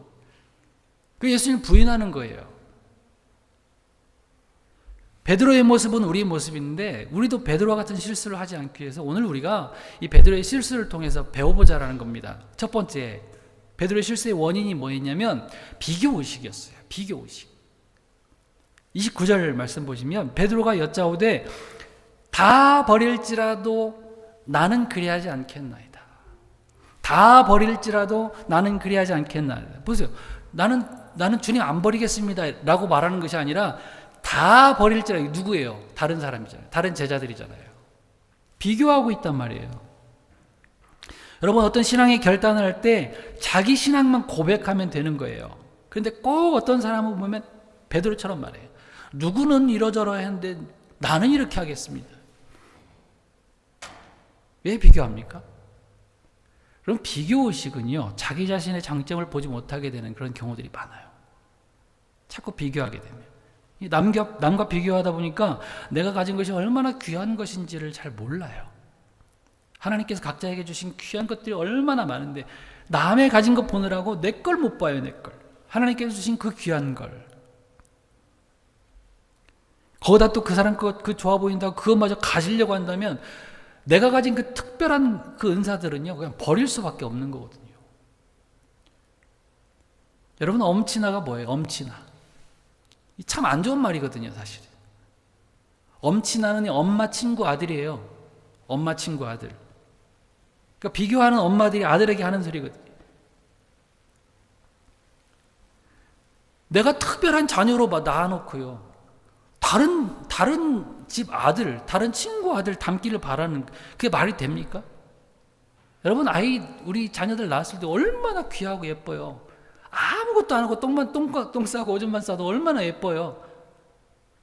Speaker 1: 그 예수님을 부인하는 거예요. 베드로의 모습은 우리의 모습인데 우리도 베드로와 같은 실수를 하지 않기 위해서 오늘 우리가 이 베드로의 실수를 통해서 배워보자라는 겁니다. 첫 번째, 베드로의 실수의 원인이 뭐였냐면 비교의식이었어요. 비교의식. 29절 말씀 보시면 베드로가 여짜오되 다 버릴지라도 나는 그리하지 않겠나이다. 다 버릴지라도 나는 그리하지 않겠나이다. 보세요. 나는 주님 안 버리겠습니다 라고 말하는 것이 아니라 다 버릴지라도, 누구예요? 다른 사람이잖아요. 다른 제자들이잖아요. 비교하고 있단 말이에요. 여러분, 어떤 신앙의 결단을 할 때 자기 신앙만 고백하면 되는 거예요. 그런데 꼭 어떤 사람을 보면 베드로처럼 말해요. 누구는 이러저러 했는데 나는 이렇게 하겠습니다. 왜 비교합니까? 그럼 비교의식은요, 자기 자신의 장점을 보지 못하게 되는 그런 경우들이 많아요. 자꾸 비교하게 되면. 남과 비교하다 보니까 내가 가진 것이 얼마나 귀한 것인지를 잘 몰라요. 하나님께서 각자에게 주신 귀한 것들이 얼마나 많은데 남의 가진 것 보느라고 내 걸 못 봐요. 내 걸. 하나님께서 주신 그 귀한 걸. 거기다 또 그 사람 그 좋아 보인다고 그것마저 가지려고 한다면 내가 가진 그 특별한 그 은사들은요, 그냥 버릴 수밖에 없는 거거든요. 여러분, 엄친아가 뭐예요? 엄친아. 참 안 좋은 말이거든요, 사실. 엄친아는 엄마 친구 아들이에요. 엄마 친구 아들. 그러니까 비교하는 엄마들이 아들에게 하는 소리거든요. 내가 특별한 자녀로 낳아놓고요, 다른 집 아들, 다른 친구 아들 닮기를 바라는, 그게 말이 됩니까? 여러분, 우리 자녀들 낳았을 때 얼마나 귀하고 예뻐요. 아무것도 안 하고 똥 싸고 오줌만 싸도 얼마나 예뻐요.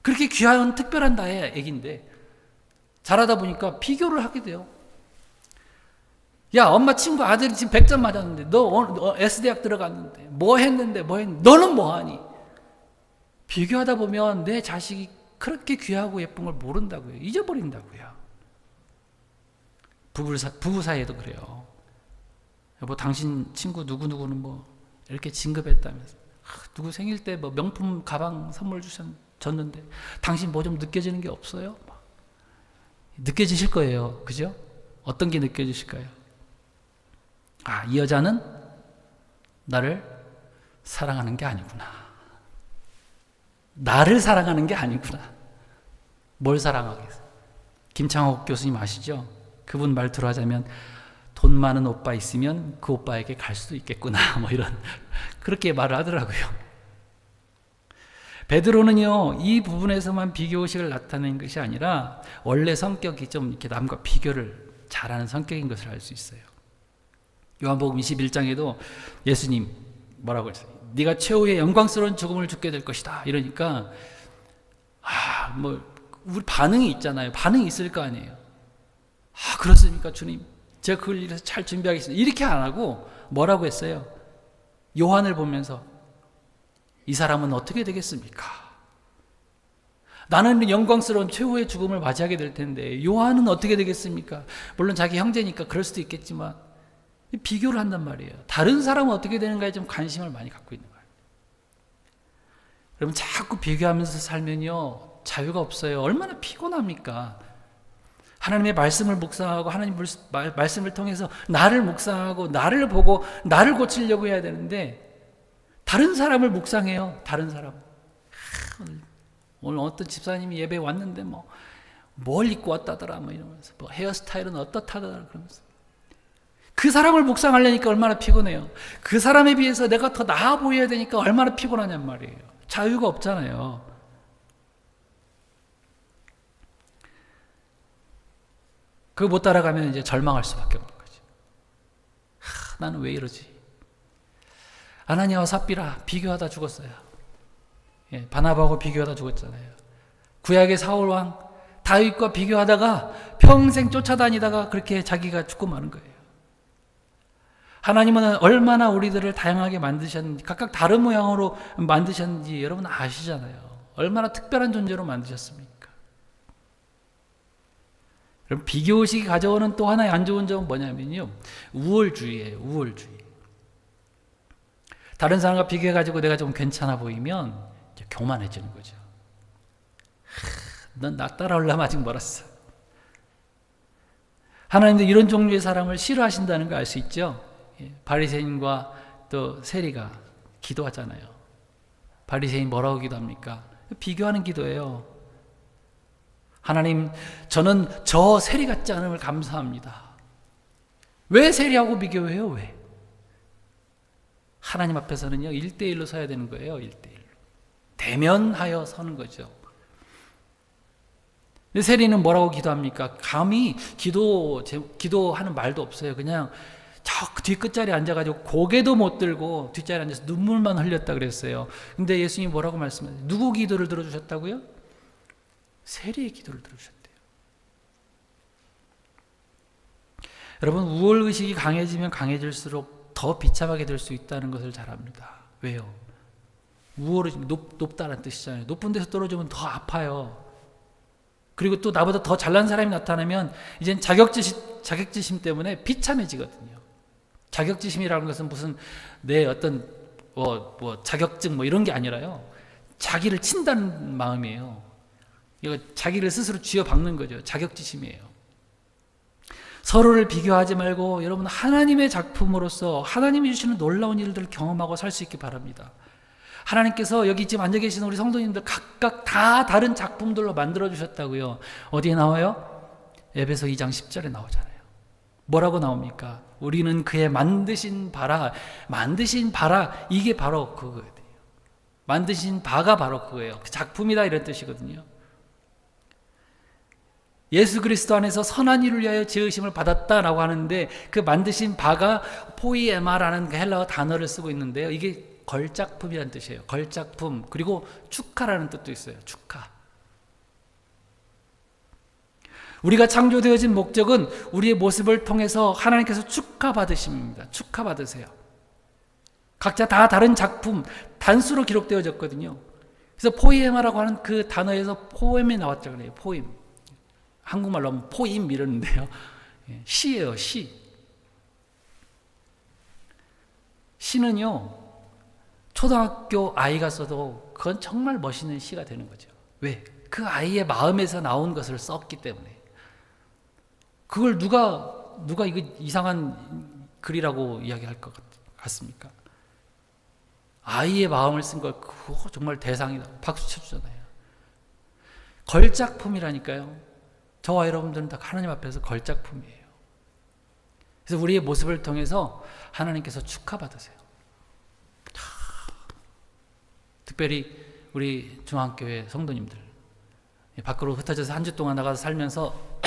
Speaker 1: 그렇게 귀한 특별한 나의 애기인데 자라다 보니까 비교를 하게 돼요. 야, 엄마 친구 아들이 지금 100점 맞았는데 너 S대학 들어갔는데 뭐 했는데 너는 뭐하니? 비교하다 보면 내 자식이 그렇게 귀하고 예쁜 걸 모른다고요. 잊어버린다고요. 부부 사이에도 그래요. 여보, 당신 친구 누구누구는 뭐 이렇게 진급했다면서, 누구 생일 때 뭐 명품 가방 선물 줬는데 당신 뭐 좀 느껴지는 게 없어요? 느껴지실 거예요. 그죠? 어떤 게 느껴지실까요? 이 여자는 나를 사랑하는 게 아니구나. 나를 사랑하는 게 아니구나. 뭘 사랑하겠어요? 김창옥 교수님 아시죠? 그분 말투로 하자면 돈 많은 오빠 있으면 그 오빠에게 갈 수도 있겠구나, 뭐 이런, 그렇게 말을 하더라고요. 베드로는요, 이 부분에서만 비교의식을 나타내는 것이 아니라 원래 성격이 좀 이렇게 남과 비교를 잘하는 성격인 것을 알 수 있어요. 요한복음 21장에도 예수님 뭐라고 했어요? 네가 최후의 영광스러운 죽음을 죽게 될 것이다. 이러니까 우리 반응이 있잖아요. 반응이 있을 거 아니에요. 그렇습니까, 주님? 제가 그걸 위해서 잘 준비하겠습니다. 이렇게 안 하고 뭐라고 했어요? 요한을 보면서 이 사람은 어떻게 되겠습니까? 나는 영광스러운 최후의 죽음을 맞이하게 될 텐데 요한은 어떻게 되겠습니까? 물론 자기 형제니까 그럴 수도 있겠지만 비교를 한단 말이에요. 다른 사람은 어떻게 되는가에 좀 관심을 많이 갖고 있는 거예요. 여러분, 자꾸 비교하면서 살면요, 자유가 없어요. 얼마나 피곤합니까? 하나님의 말씀을 묵상하고 하나님 말씀을 통해서 나를 묵상하고 나를 보고 나를 고치려고 해야 되는데 다른 사람을 묵상해요. 다른 사람. 오늘 어떤 집사님이 예배에 왔는데 뭘 입고 왔다더라 이러면서 헤어스타일은 어떻다더라 그러면서 그 사람을 묵상하려니까 얼마나 피곤해요. 그 사람에 비해서 내가 더 나아 보여야 되니까 얼마나 피곤하냔 말이에요. 자유가 없잖아요. 그거 못 따라가면 이제 절망할 수밖에 없는 거죠. 나는 왜 이러지? 아나니아와 삽비라 비교하다 죽었어요. 바나바하고 비교하다 죽었잖아요. 구약의 사울 왕 다윗과 비교하다가 평생 쫓아다니다가 그렇게 자기가 죽고 마는 거예요. 하나님은 얼마나 우리들을 다양하게 만드셨는지, 각각 다른 모양으로 만드셨는지 여러분 아시잖아요. 얼마나 특별한 존재로 만드셨습니까? 그럼 비교의식이 가져오는 또 하나의 안 좋은 점은 뭐냐면요, 우월주의예요. 우월주의. 다른 사람과 비교해가지고 내가 좀 괜찮아 보이면 이제 교만해지는 거죠. 넌 나 따라오려면 아직 멀었어. 하나님도 이런 종류의 사람을 싫어하신다는 걸 알 수 있죠. 바리새인과 또 세리가 기도하잖아요. 바리새인 뭐라고 기도합니까? 비교하는 기도예요. 하나님, 저는 저 세리 같지 않음을 감사합니다. 왜 세리하고 비교해요? 왜? 하나님 앞에서는요 1대1로 서야 되는 거예요. 1대1로 대면하여 서는 거죠. 근데 세리는 뭐라고 기도합니까? 감히 기도하는 말도 없어요. 그냥 저 뒷끝자리에 앉아가지고 고개도 못 들고 뒷자리에 앉아서 눈물만 흘렸다 그랬어요. 근데 예수님이 뭐라고 말씀하세요? 누구 기도를 들어주셨다고요? 세리의 기도를 들어주셨대요. 여러분, 우월의식이 강해지면 강해질수록 더 비참하게 될 수 있다는 것을 잘 압니다. 왜요? 우월의식, 높다는 뜻이잖아요. 높은 데서 떨어지면 더 아파요. 그리고 또 나보다 더 잘난 사람이 나타나면 이젠 자격지심 때문에 비참해지거든요. 자격지심이라는 것은 무슨 내 어떤 자격증 이런 게 아니라요, 자기를 친다는 마음이에요. 이거 자기를 스스로 쥐어박는 거죠. 자격지심이에요. 서로를 비교하지 말고 여러분 하나님의 작품으로서 하나님이 주시는 놀라운 일들을 경험하고 살 수 있기 바랍니다. 하나님께서 여기 지금 앉아 계신 우리 성도님들 각각 다 다른 작품들로 만들어 주셨다고요. 어디에 나와요? 에베소 2장 10절에 나오잖아요. 뭐라고 나옵니까? 우리는 그의 만드신 바라 이게 바로 그거예요. 만드신 바가 바로 그거예요. 그 작품이다 이런 뜻이거든요. 예수 그리스도 안에서 선한 일을 위하여 지으심을 받았다라고 하는데 그 만드신 바가 포이에마라는 그 헬라어 단어를 쓰고 있는데요. 이게 걸작품이라는 뜻이에요. 걸작품. 그리고 축하라는 뜻도 있어요. 축하. 우리가 창조되어진 목적은 우리의 모습을 통해서 하나님께서 축하받으심입니다. 축하받으세요. 각자 다 다른 작품, 단수로 기록되어졌거든요. 그래서 포이에마라고 하는 그 단어에서 포엠이 나왔죠. 그래요. 포임. 한국말로 하면 포임 이러는데요. 시예요, 시. 시는요, 초등학교 아이가 써도 그건 정말 멋있는 시가 되는 거죠. 왜? 그 아이의 마음에서 나온 것을 썼기 때문에. 그걸 누가 이거 이상한 글이라고 이야기할 것 같습니까? 아이의 마음을 쓴 걸 그거 정말 대상이다. 박수 쳐주잖아요. 걸작품이라니까요. 저와 여러분들은 다 하나님 앞에서 걸작품이에요. 그래서 우리의 모습을 통해서 하나님께서 축하받으세요. 특별히 우리 중앙교회 성도님들 밖으로 흩어져서 한 주 동안 나가서 살면서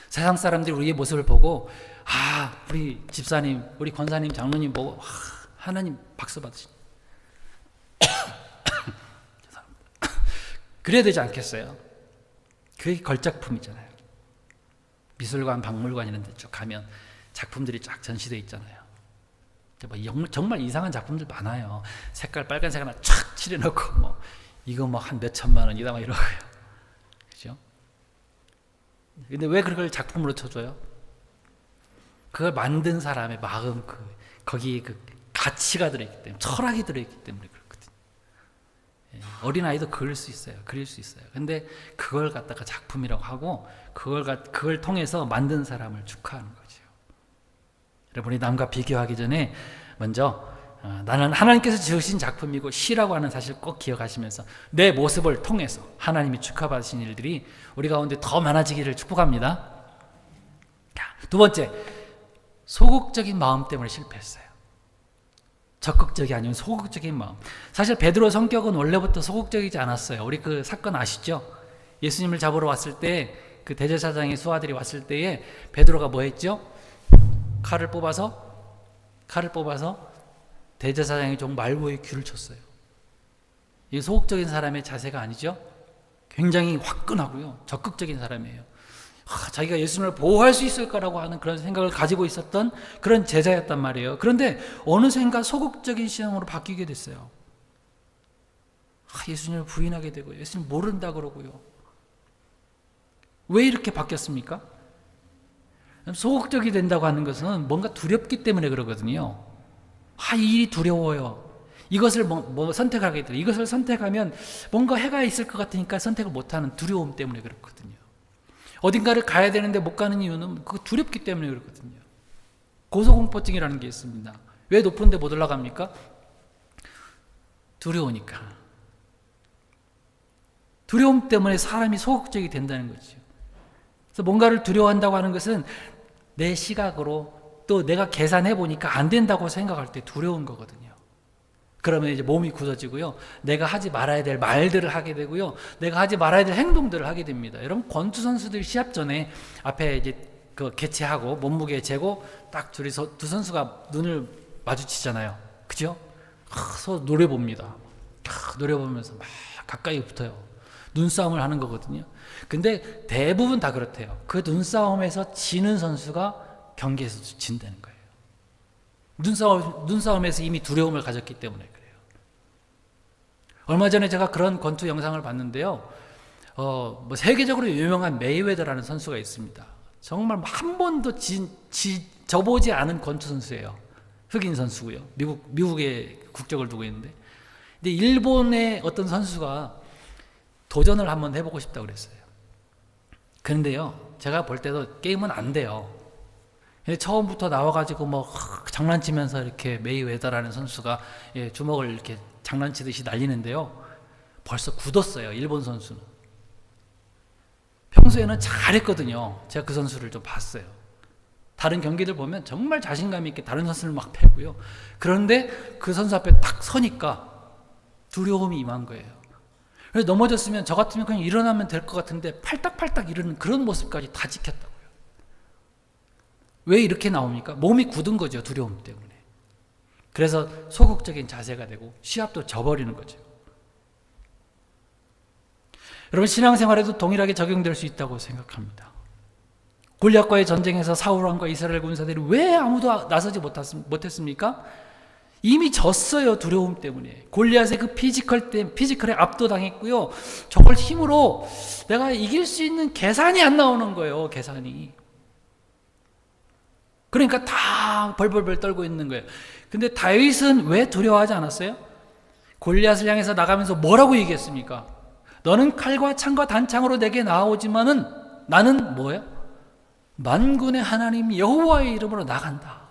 Speaker 1: 세상 사람들이 우리의 모습을 보고 우리 집사님, 우리 권사님, 장로님 보고 하나님 박수 받으십니다. 그래야 되지 않겠어요? 그게 걸작품이잖아요. 미술관, 박물관 이런 데 쭉 가면 작품들이 쫙 전시되어 있잖아요. 정말 이상한 작품들 많아요. 색깔 빨간색 하나 촥 칠해놓고 이거 한 몇 천만 원이다 이러고요. 그죠? 근데 왜 그걸 작품으로 쳐줘요? 그걸 만든 사람의 마음, 거기에 그 가치가 들어있기 때문에, 철학이 들어있기 때문에 그렇거든요. 어린아이도 그릴 수 있어요. 그릴 수 있어요. 근데 그걸 갖다가 작품이라고 하고 그걸 통해서 만든 사람을 축하하는 거죠. 여러분이 남과 비교하기 전에 먼저 나는 하나님께서 지으신 작품이고 시라고 하는 사실 꼭 기억하시면서 내 모습을 통해서 하나님이 축하받으신 일들이 우리 가운데 더 많아지기를 축복합니다. 두 번째, 소극적인 마음 때문에 실패했어요. 적극적이 아니면 소극적인 마음. 사실 베드로 성격은 원래부터 소극적이지 않았어요. 우리 그 사건 아시죠? 예수님을 잡으러 왔을 때 그 대제사장의 수하들이 왔을 때에 베드로가 뭐 했죠? 칼을 뽑아서 대제사장의 종 말고의 귀를 쳤어요. 이 소극적인 사람의 자세가 아니죠? 굉장히 화끈하고요. 적극적인 사람이에요. 자기가 예수님을 보호할 수 있을 거라고 하는 그런 생각을 가지고 있었던 그런 제자였단 말이에요. 그런데 어느샌가 소극적인 신앙으로 바뀌게 됐어요. 예수님을 부인하게 되고 예수님 모른다 그러고요. 왜 이렇게 바뀌었습니까? 소극적이 된다고 하는 것은 뭔가 두렵기 때문에 그러거든요. 이 일이 두려워요. 이것을 뭐 선택하게 돼요. 이것을 선택하면 뭔가 해가 있을 것 같으니까 선택을 못하는 두려움 때문에 그렇거든요. 어딘가를 가야 되는데 못 가는 이유는 그거 두렵기 때문에 그렇거든요. 고소공포증이라는 게 있습니다. 왜 높은 데 못 올라갑니까? 두려우니까. 두려움 때문에 사람이 소극적이 된다는 거죠. 그래서 뭔가를 두려워한다고 하는 것은 내 시각으로 또 내가 계산해 보니까 안 된다고 생각할 때 두려운 거거든요. 그러면 이제 몸이 굳어지고요. 내가 하지 말아야 될 말들을 하게 되고요. 내가 하지 말아야 될 행동들을 하게 됩니다. 여러분 권투 선수들이 시합 전에 앞에 이제 그 개체하고 몸무게 재고 딱 둘이서 두 선수가 눈을 마주치잖아요. 그죠? 서로 노려봅니다. 노려보면서 막 가까이 붙어요. 눈싸움을 하는 거거든요. 근데 대부분 다 그렇대요. 그 눈싸움에서 지는 선수가 경기에서 진다는 거예요. 눈싸움에서 이미 두려움을 가졌기 때문에 그래요. 얼마 전에 제가 그런 권투 영상을 봤는데요. 뭐 세계적으로 유명한 메이웨더라는 선수가 있습니다. 정말 한 번도 져보지 않은 권투 선수예요. 흑인 선수고요. 미국의 국적을 두고 있는데. 근데 일본의 어떤 선수가 도전을 한번 해보고 싶다고 그랬어요. 그런데요, 제가 볼 때도 게임은 안 돼요. 근데 처음부터 나와가지고 장난치면서 이렇게 메이웨더라는 선수가 주먹을 이렇게 장난치듯이 날리는데요. 벌써 굳었어요. 일본 선수는. 평소에는 잘했거든요. 제가 그 선수를 좀 봤어요. 다른 경기들 보면 정말 자신감 있게 다른 선수를 막 패고요. 그런데 그 선수 앞에 딱 서니까 두려움이 임한 거예요. 그래서 넘어졌으면 저 같으면 그냥 일어나면 될 것 같은데 팔딱팔딱 이러는 그런 모습까지 다 지켰다고요. 왜 이렇게 나옵니까? 몸이 굳은 거죠. 두려움 때문에. 그래서 소극적인 자세가 되고 시합도 져버리는 거죠. 여러분 신앙생활에도 동일하게 적용될 수 있다고 생각합니다. 골리앗과의 전쟁에서 사울왕과 이스라엘 군사들이 왜 아무도 나서지 못했습니까? 이미 졌어요. 두려움 때문에. 골리앗의 그 피지컬에 압도당했고요. 저걸 힘으로 내가 이길 수 있는 계산이 안 나오는 거예요. 계산이. 그러니까 다 벌벌벌 떨고 있는 거예요. 근데 다윗은 왜 두려워하지 않았어요? 골리앗을 향해서 나가면서 뭐라고 얘기했습니까? 너는 칼과 창과 단창으로 내게 나오지만은 나는 뭐예요? 만군의 하나님 여호와의 이름으로 나간다.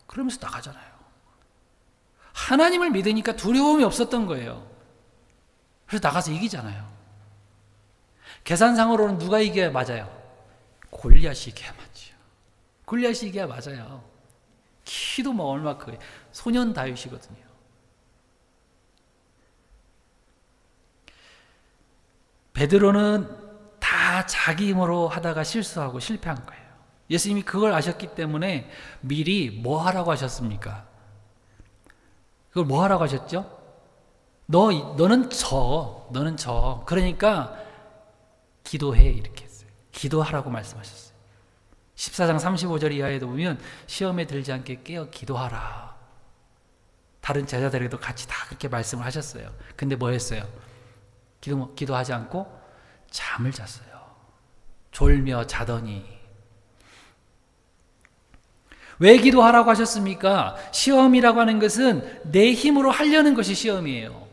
Speaker 1: 그러면서 나가잖아요. 하나님을 믿으니까 두려움이 없었던 거예요. 그래서 나가서 이기잖아요. 계산상으로는 누가 이겨야 맞아요? 골리앗이 이겨야 맞죠. 골리앗이 이겨야 맞아요. 키도 얼마 크게 소년 다윗이거든요. 베드로는 다 자기 힘으로 하다가 실수하고 실패한 거예요. 예수님이 그걸 아셨기 때문에 미리 뭐 하라고 하셨습니까? 그걸 뭐 하라고 하셨죠? 너는 져. 그러니까 기도해 이렇게 했어요. 기도하라고 말씀하셨어요. 14장 35절 이하에도 보면 시험에 들지 않게 깨어 기도하라. 다른 제자들에게도 같이 다 그렇게 말씀을 하셨어요. 근데 뭐 했어요? 기도하지 않고 잠을 잤어요. 졸며 자더니. 왜 기도하라고 하셨습니까? 시험이라고 하는 것은 내 힘으로 하려는 것이 시험이에요.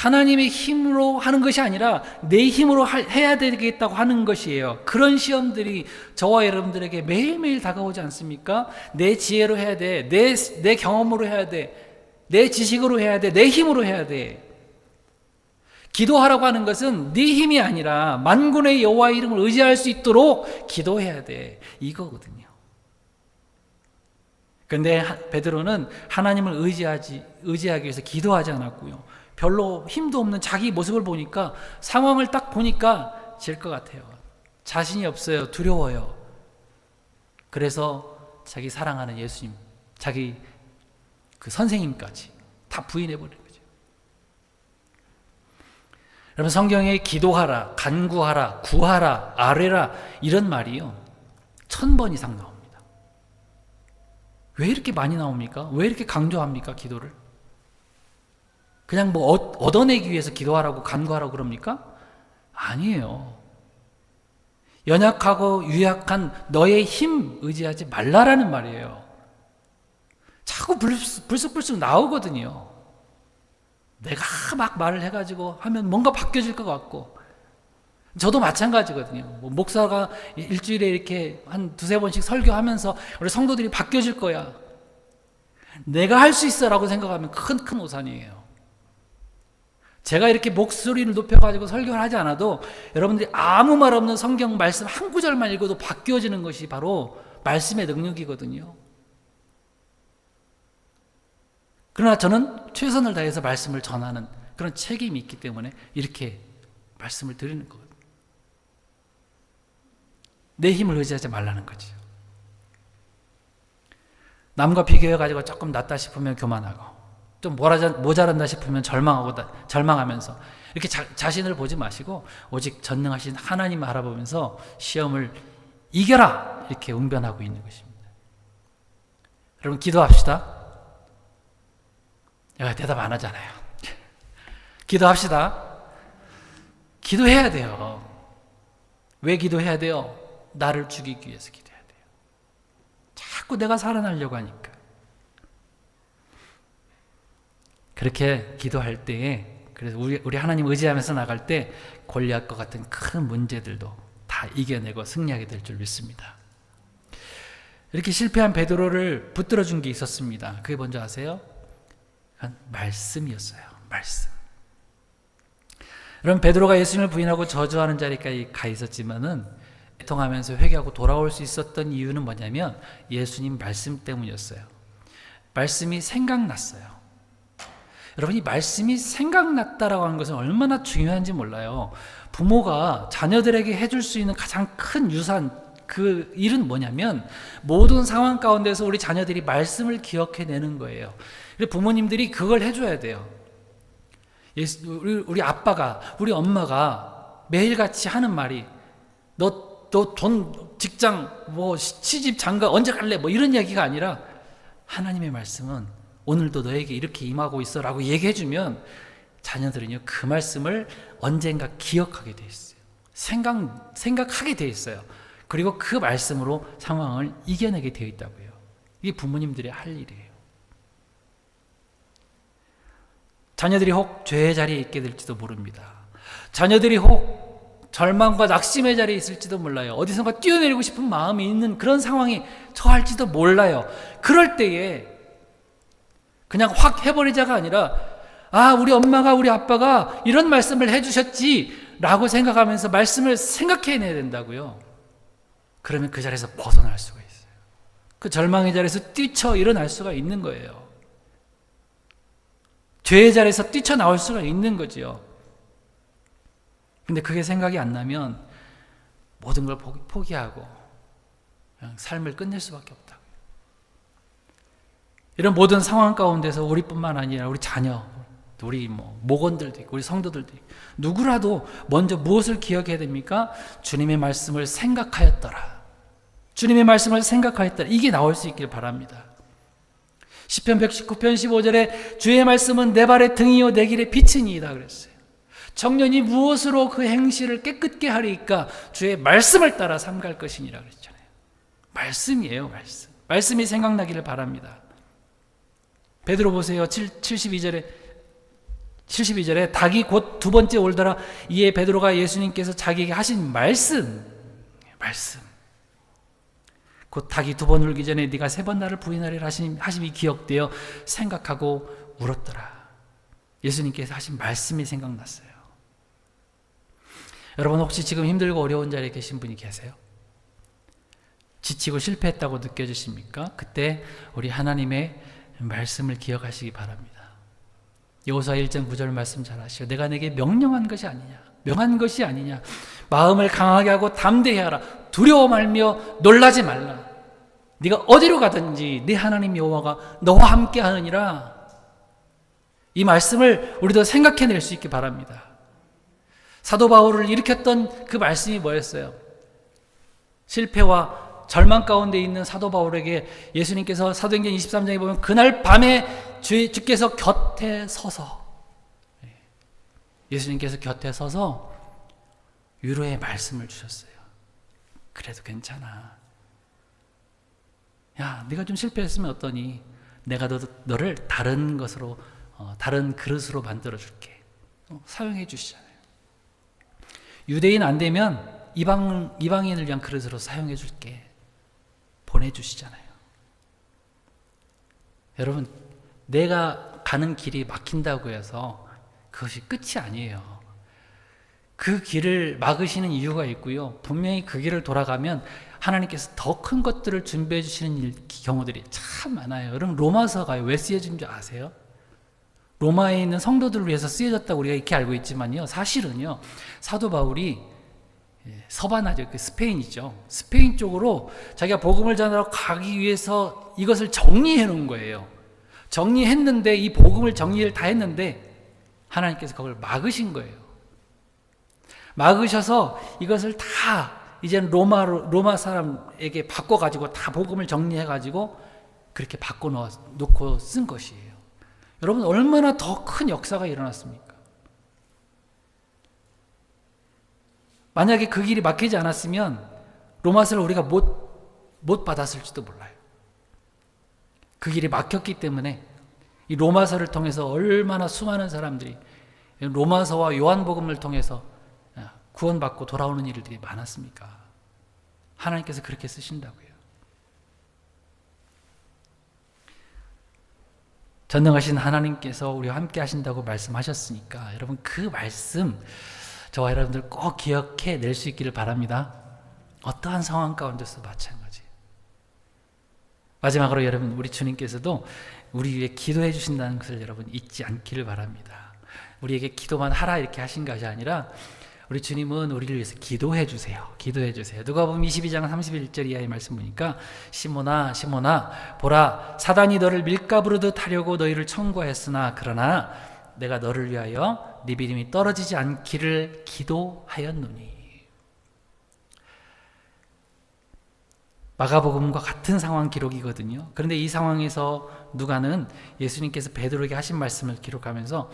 Speaker 1: 하나님의 힘으로 하는 것이 아니라 내 힘으로 해야 되겠다고 하는 것이에요. 그런 시험들이 저와 여러분들에게 매일매일 다가오지 않습니까? 내 지혜로 해야 돼. 내 경험으로 해야 돼. 내 지식으로 해야 돼. 내 힘으로 해야 돼. 기도하라고 하는 것은 네 힘이 아니라 만군의 여호와의 이름을 의지할 수 있도록 기도해야 돼. 이거거든요. 그런데 베드로는 하나님을 의지하기 위해서 기도하지 않았고요. 별로 힘도 없는 자기 모습을 보니까, 상황을 딱 보니까 질 것 같아요. 자신이 없어요. 두려워요. 그래서 자기 사랑하는 예수님, 자기 그 선생님까지 다 부인해버린 거죠. 여러분, 성경에 기도하라, 간구하라, 구하라, 아뢰라 이런 말이요 1000번 이상 나옵니다. 왜 이렇게 많이 나옵니까? 왜 이렇게 강조합니까? 기도를 그냥 뭐 얻어내기 위해서 기도하라고 간구하라고 그럽니까? 아니에요. 연약하고 유약한 너의 힘 의지하지 말라라는 말이에요. 자꾸 불쑥불쑥 나오거든요. 내가 막 말을 해가지고 하면 뭔가 바뀌어질 것 같고, 저도 마찬가지거든요. 뭐 목사가 일주일에 이렇게 한 2-3번씩 설교하면서 우리 성도들이 바뀌어질 거야, 내가 할 수 있어 라고 생각하면 큰 오산이에요. 제가 이렇게 목소리를 높여가지고 설교를 하지 않아도 여러분들이 아무 말 없는 성경 말씀 한 구절만 읽어도 바뀌어지는 것이 바로 말씀의 능력이거든요. 그러나 저는 최선을 다해서 말씀을 전하는 그런 책임이 있기 때문에 이렇게 말씀을 드리는 거거든요. 내 힘을 의지하지 말라는 거죠. 남과 비교해가지고 조금 낫다 싶으면 교만하고, 좀 모자란다 싶으면 절망하면서 이렇게 자신을 보지 마시고 오직 전능하신 하나님을 알아보면서 시험을 이겨라, 이렇게 응변하고 있는 것입니다. 여러분, 기도합시다. 대답 안 하잖아요. 기도합시다. 기도해야 돼요. 왜 기도해야 돼요? 나를 죽이기 위해서 기도해야 돼요. 자꾸 내가 살아나려고 하니까. 그렇게 기도할 때에, 그래서 우리 하나님 의지하면서 나갈 때 골리앗과 같은 큰 문제들도 다 이겨내고 승리하게 될 줄 믿습니다. 이렇게 실패한 베드로를 붙들어 준 게 있었습니다. 그게 뭔지 아세요? 말씀이었어요. 말씀. 여러분, 베드로가 예수님을 부인하고 저주하는 자리까지 가 있었지만은 통하면서 회개하고 돌아올 수 있었던 이유는 뭐냐면 예수님 말씀 때문이었어요. 말씀이 생각났어요. 여러분, 이 말씀이 생각났다라고 하는 것은 얼마나 중요한지 몰라요. 부모가 자녀들에게 해줄 수 있는 가장 큰 유산, 그 일은 뭐냐면 모든 상황 가운데서 우리 자녀들이 말씀을 기억해내는 거예요. 부모님들이 그걸 해줘야 돼요. 우리 아빠가, 우리 엄마가 매일같이 하는 말이 너 돈, 직장, 뭐 시집, 장가 언제 갈래? 뭐 이런 이야기가 아니라 하나님의 말씀은 오늘도 너에게 이렇게 임하고 있어 라고 얘기해주면 자녀들은요 그 말씀을 언젠가 기억하게 돼 있어요. 생각하게 돼 있어요. 그리고 그 말씀으로 상황을 이겨내게 되어 있다고요. 이게 부모님들의 할 일이에요. 자녀들이 혹 죄의 자리에 있게 될지도 모릅니다. 자녀들이 혹 절망과 낙심의 자리에 있을지도 몰라요. 어디선가 뛰어내리고 싶은 마음이 있는 그런 상황에 처할지도 몰라요. 그럴 때에 그냥 확 해버리자가 아니라 우리 엄마가, 우리 아빠가 이런 말씀을 해주셨지 라고 생각하면서 말씀을 생각해내야 된다고요. 그러면 그 자리에서 벗어날 수가 있어요. 그 절망의 자리에서 뛰쳐 일어날 수가 있는 거예요. 죄의 자리에서 뛰쳐나올 수가 있는 거죠. 근데 그게 생각이 안 나면 모든 걸 포기하고 그냥 삶을 끝낼 수밖에 없다. 이런 모든 상황 가운데서 우리뿐만 아니라 우리 자녀, 우리 목원들도 있고 우리 성도들도 있고 누구라도 먼저 무엇을 기억해야 됩니까? 주님의 말씀을 생각하였더라. 주님의 말씀을 생각하였더라. 이게 나올 수 있길 바랍니다. 시편 119편 15절에 주의 말씀은 내 발의 등이요 내 길의 빛이니이다 그랬어요. 청년이 무엇으로 그 행실을 깨끗게 하리이까? 주의 말씀을 따라 삼갈 것이니라 그랬잖아요. 말씀이에요, 말씀. 말씀이 생각나기를 바랍니다. 베드로 보세요. 72절에 72절에 닭이 곧 두 번째 올더라. 이에 베드로가 예수님께서 자기에게 하신 말씀 곧 닭이 두 번 울기 전에 네가 세 번 나를 부인하리라 하심이 기억되어 생각하고 울었더라. 예수님께서 하신 말씀이 생각났어요. 여러분 혹시 지금 힘들고 어려운 자리에 계신 분이 계세요? 지치고 실패했다고 느껴지십니까? 그때 우리 하나님의 말씀을 기억하시기 바랍니다. 여호수아 1장 9절 말씀 잘 아시죠? 내가 내게 명령한 것이 아니냐 마음을 강하게 하고 담대히 하라. 두려워 말며 놀라지 말라. 네가 어디로 가든지 네 하나님 여호와가 너와 함께 하느니라. 이 말씀을 우리도 생각해낼 수 있기 바랍니다. 사도 바울을 일으켰던 그 말씀이 뭐였어요? 실패와 절망 가운데 있는 사도 바울에게 예수님께서 사도행전 23장에 보면 그날 밤에 주께서 곁에 서서, 예수님께서 곁에 서서 위로의 말씀을 주셨어요. 그래도 괜찮아. 야, 네가 좀 실패했으면 어떠니? 내가 너를 다른 것으로, 다른 그릇으로 만들어 줄게. 사용해 주시잖아요. 유대인 안 되면 이방인을 위한 그릇으로 사용해 줄게. 보내주시잖아요. 여러분, 내가 가는 길이 막힌다고 해서 그것이 끝이 아니에요. 그 길을 막으시는 이유가 있고요. 분명히 그 길을 돌아가면 하나님께서 더 큰 것들을 준비해 주시는 경우들이 참 많아요. 여러분, 로마서가 왜 쓰여진 줄 아세요? 로마에 있는 성도들을 위해서 쓰여졌다고 우리가 이렇게 알고 있지만요, 사실은요, 사도 바울이 서바나죠, 그 스페인이죠. 스페인 쪽으로 자기가 복음을 전하러 가기 위해서 이것을 정리해 놓은 거예요. 정리했는데, 이 복음을 정리를 다 했는데 하나님께서 그걸 막으신 거예요. 막으셔서 이것을 다 이제는 로마 사람에게 바꿔가지고 다 복음을 정리해가지고 그렇게 바꿔놓고 쓴 것이에요. 여러분, 얼마나 더 큰 역사가 일어났습니까? 만약에 그 길이 막히지 않았으면 로마서를 우리가 못 받았을지도 몰라요. 그 길이 막혔기 때문에 이 로마서를 통해서 얼마나 수많은 사람들이 로마서와 요한복음을 통해서 구원받고 돌아오는 일들이 많았습니까? 하나님께서 그렇게 쓰신다고요. 전능하신 하나님께서 우리와 함께 하신다고 말씀하셨으니까 여러분, 그 말씀 저와 여러분들 꼭 기억해 낼 수 있기를 바랍니다. 어떠한 상황 가운데서 마찬가지. 마지막으로 여러분, 우리 주님께서도 우리 위해 기도해 주신다는 것을 여러분 잊지 않기를 바랍니다. 우리에게 기도만 하라 이렇게 하신 것이 아니라 우리 주님은 우리를 위해서 기도해 주세요. 기도해 주세요. 누가복음 22장 31절 이하의 말씀 보니까 시몬아 시몬아 보라 사단이 너를 밀가부르듯 하려고 너희를 청구하였으나 그러나 내가 너를 위하여 네 믿음이 떨어지지 않기를 기도하였노니. 마가복음과 같은 상황 기록이거든요. 그런데 이 상황에서 누가는 예수님께서 베드로에게 하신 말씀을 기록하면서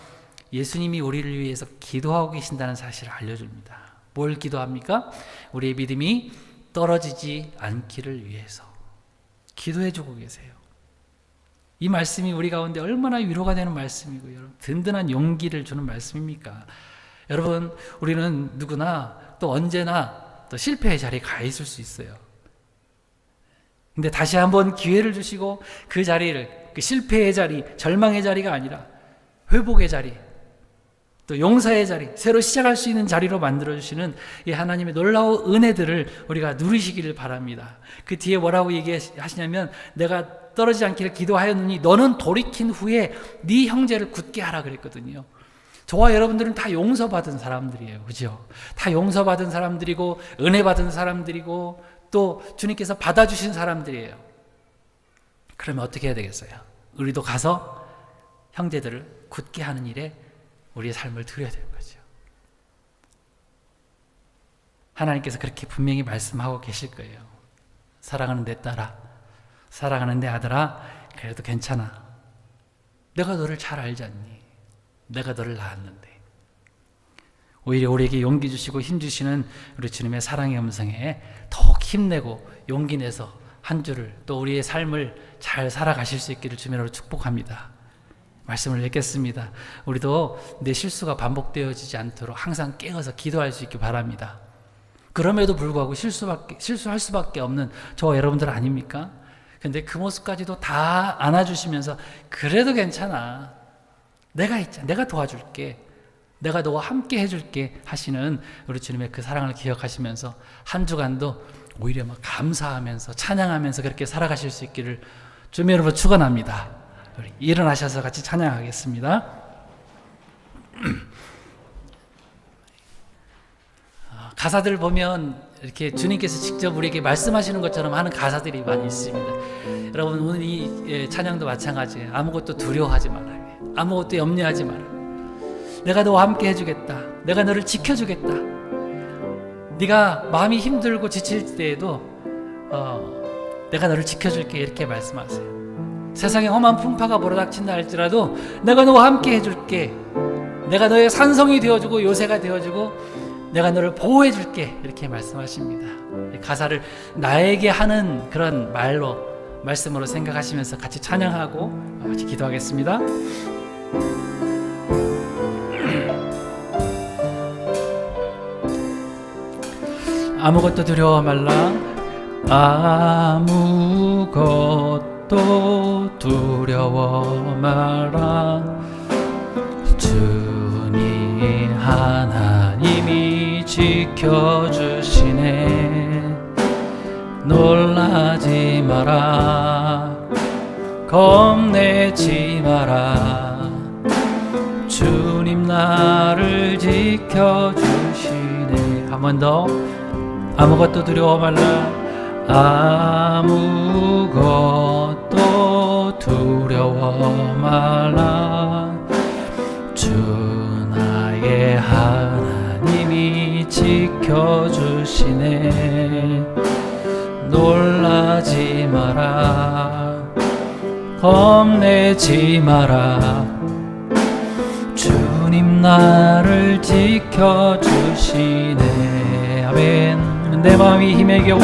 Speaker 1: 예수님이 우리를 위해서 기도하고 계신다는 사실을 알려줍니다. 뭘 기도합니까? 우리의 믿음이 떨어지지 않기를 위해서 기도해주고 계세요. 이 말씀이 우리 가운데 얼마나 위로가 되는 말씀이고 여러분, 든든한 용기를 주는 말씀입니까? 여러분, 우리는 누구나 또 언제나 또 실패의 자리에 가 있을 수 있어요. 근데 다시 한번 기회를 주시고 그 자리를, 그 실패의 자리, 절망의 자리가 아니라 회복의 자리, 또 용서의 자리, 새로 시작할 수 있는 자리로 만들어주시는 이 하나님의 놀라운 은혜들을 우리가 누리시기를 바랍니다. 그 뒤에 뭐라고 얘기하시냐면 내가 떨어지지 않기를 기도하였느니 너는 돌이킨 후에 네 형제를 굳게 하라 그랬거든요. 저와 여러분들은 다 용서받은 사람들이에요. 그죠? 다 용서받은 사람들이고 은혜 받은 사람들이고 또 주님께서 받아주신 사람들이에요. 그러면 어떻게 해야 되겠어요? 우리도 가서 형제들을 굳게 하는 일에 우리의 삶을 드려야 되는 거죠. 하나님께서 그렇게 분명히 말씀하고 계실 거예요. 사랑하는 내 딸아, 사랑하는 내 아들아, 그래도 괜찮아. 내가 너를 잘 알지 않니? 내가 너를 낳았는데. 오히려 우리에게 용기 주시고 힘 주시는 우리 주님의 사랑의 음성에 더욱 힘내고 용기 내서 한 주를 또 우리의 삶을 잘 살아가실 수 있기를 주님으로 축복합니다. 말씀을 읽겠습니다. 우리도 내 실수가 반복되어지지 않도록 항상 깨어서 기도할 수 있기 바랍니다. 그럼에도 불구하고 실수할 수밖에 없는 저와 여러분들 아닙니까? 근데 그 모습까지도 다 안아주시면서 그래도 괜찮아, 내가 있잖아, 내가 도와줄게, 내가 너와 함께 해줄게 하시는 우리 주님의 그 사랑을 기억하시면서 한 주간도 오히려 막 감사하면서 찬양하면서 그렇게 살아가실 수 있기를 주님 여러분 축원합니다. 우리 일어나셔서 같이 찬양하겠습니다. 가사들 보면 이렇게 주님께서 직접 우리에게 말씀하시는 것처럼 하는 가사들이 많이 있습니다. 여러분 오늘 이 찬양도 마찬가지예요. 아무것도 두려워하지 말아요. 아무것도 염려하지 마라. 내가 너와 함께 해주겠다. 내가 너를 지켜주겠다. 네가 마음이 힘들고 지칠 때에도 내가 너를 지켜줄게 이렇게 말씀하세요. 세상에 험한 풍파가 몰아닥친다 할지라도 내가 너와 함께 해줄게. 내가 너의 산성이 되어주고 요새가 되어주고 내가 너를 보호해줄게 이렇게 말씀하십니다. 가사를 나에게 하는 그런 말씀으로 생각하시면서 같이 찬양하고 같이 기도하겠습니다. 아무것도 두려워 말라. 아무것도 두려워 마라. 주님 하나님이 지켜주시네. 놀라지 마라. 겁내지 마라. 주님 나를 지켜주시네. 한 번 더. 아무것도 두려워 말라. 아무것도 두려워 말라. 주 나의 하나님이 지켜주시네. 놀라지 마라. 겁내지 마라. 주님 나를 지켜주시네. 아멘. 내 마음이 힘에 겨워,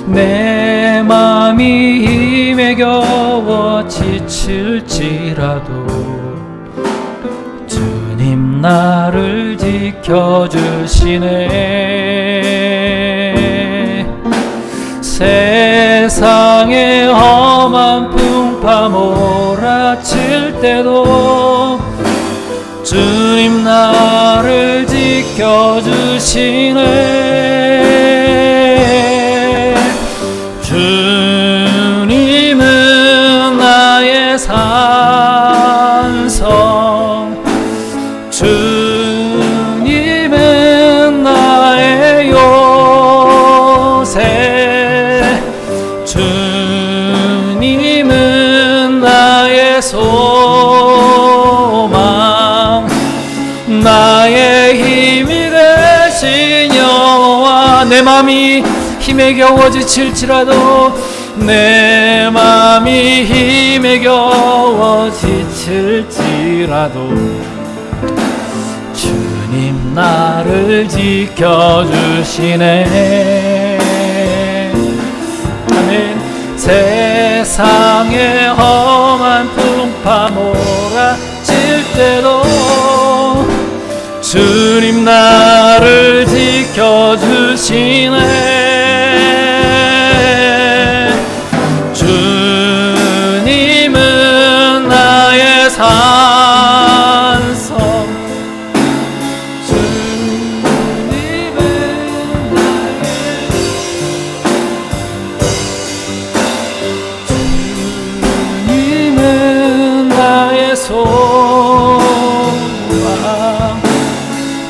Speaker 1: 내 마음이 힘에 겨워 지칠지라도 주님 나를 지켜주시네. 세상에 험한 풍파 몰아칠 때도 주님 나를 지켜주시네. 주님은 나의 산성, 주님은 나의 요새, 주님은 나의 소망, 나의 힘이 되신 여호와. 내 맘이 힘에 겨워 지칠지라도, 내 맘이 힘에 겨워 지칠지라도 주님 나를 지켜주시네. 아멘. 세상에 험한 풍파 몰아칠 때도 주님 나를 지켜주시네. 주님은 나의 산성, 주님은 나의 소망,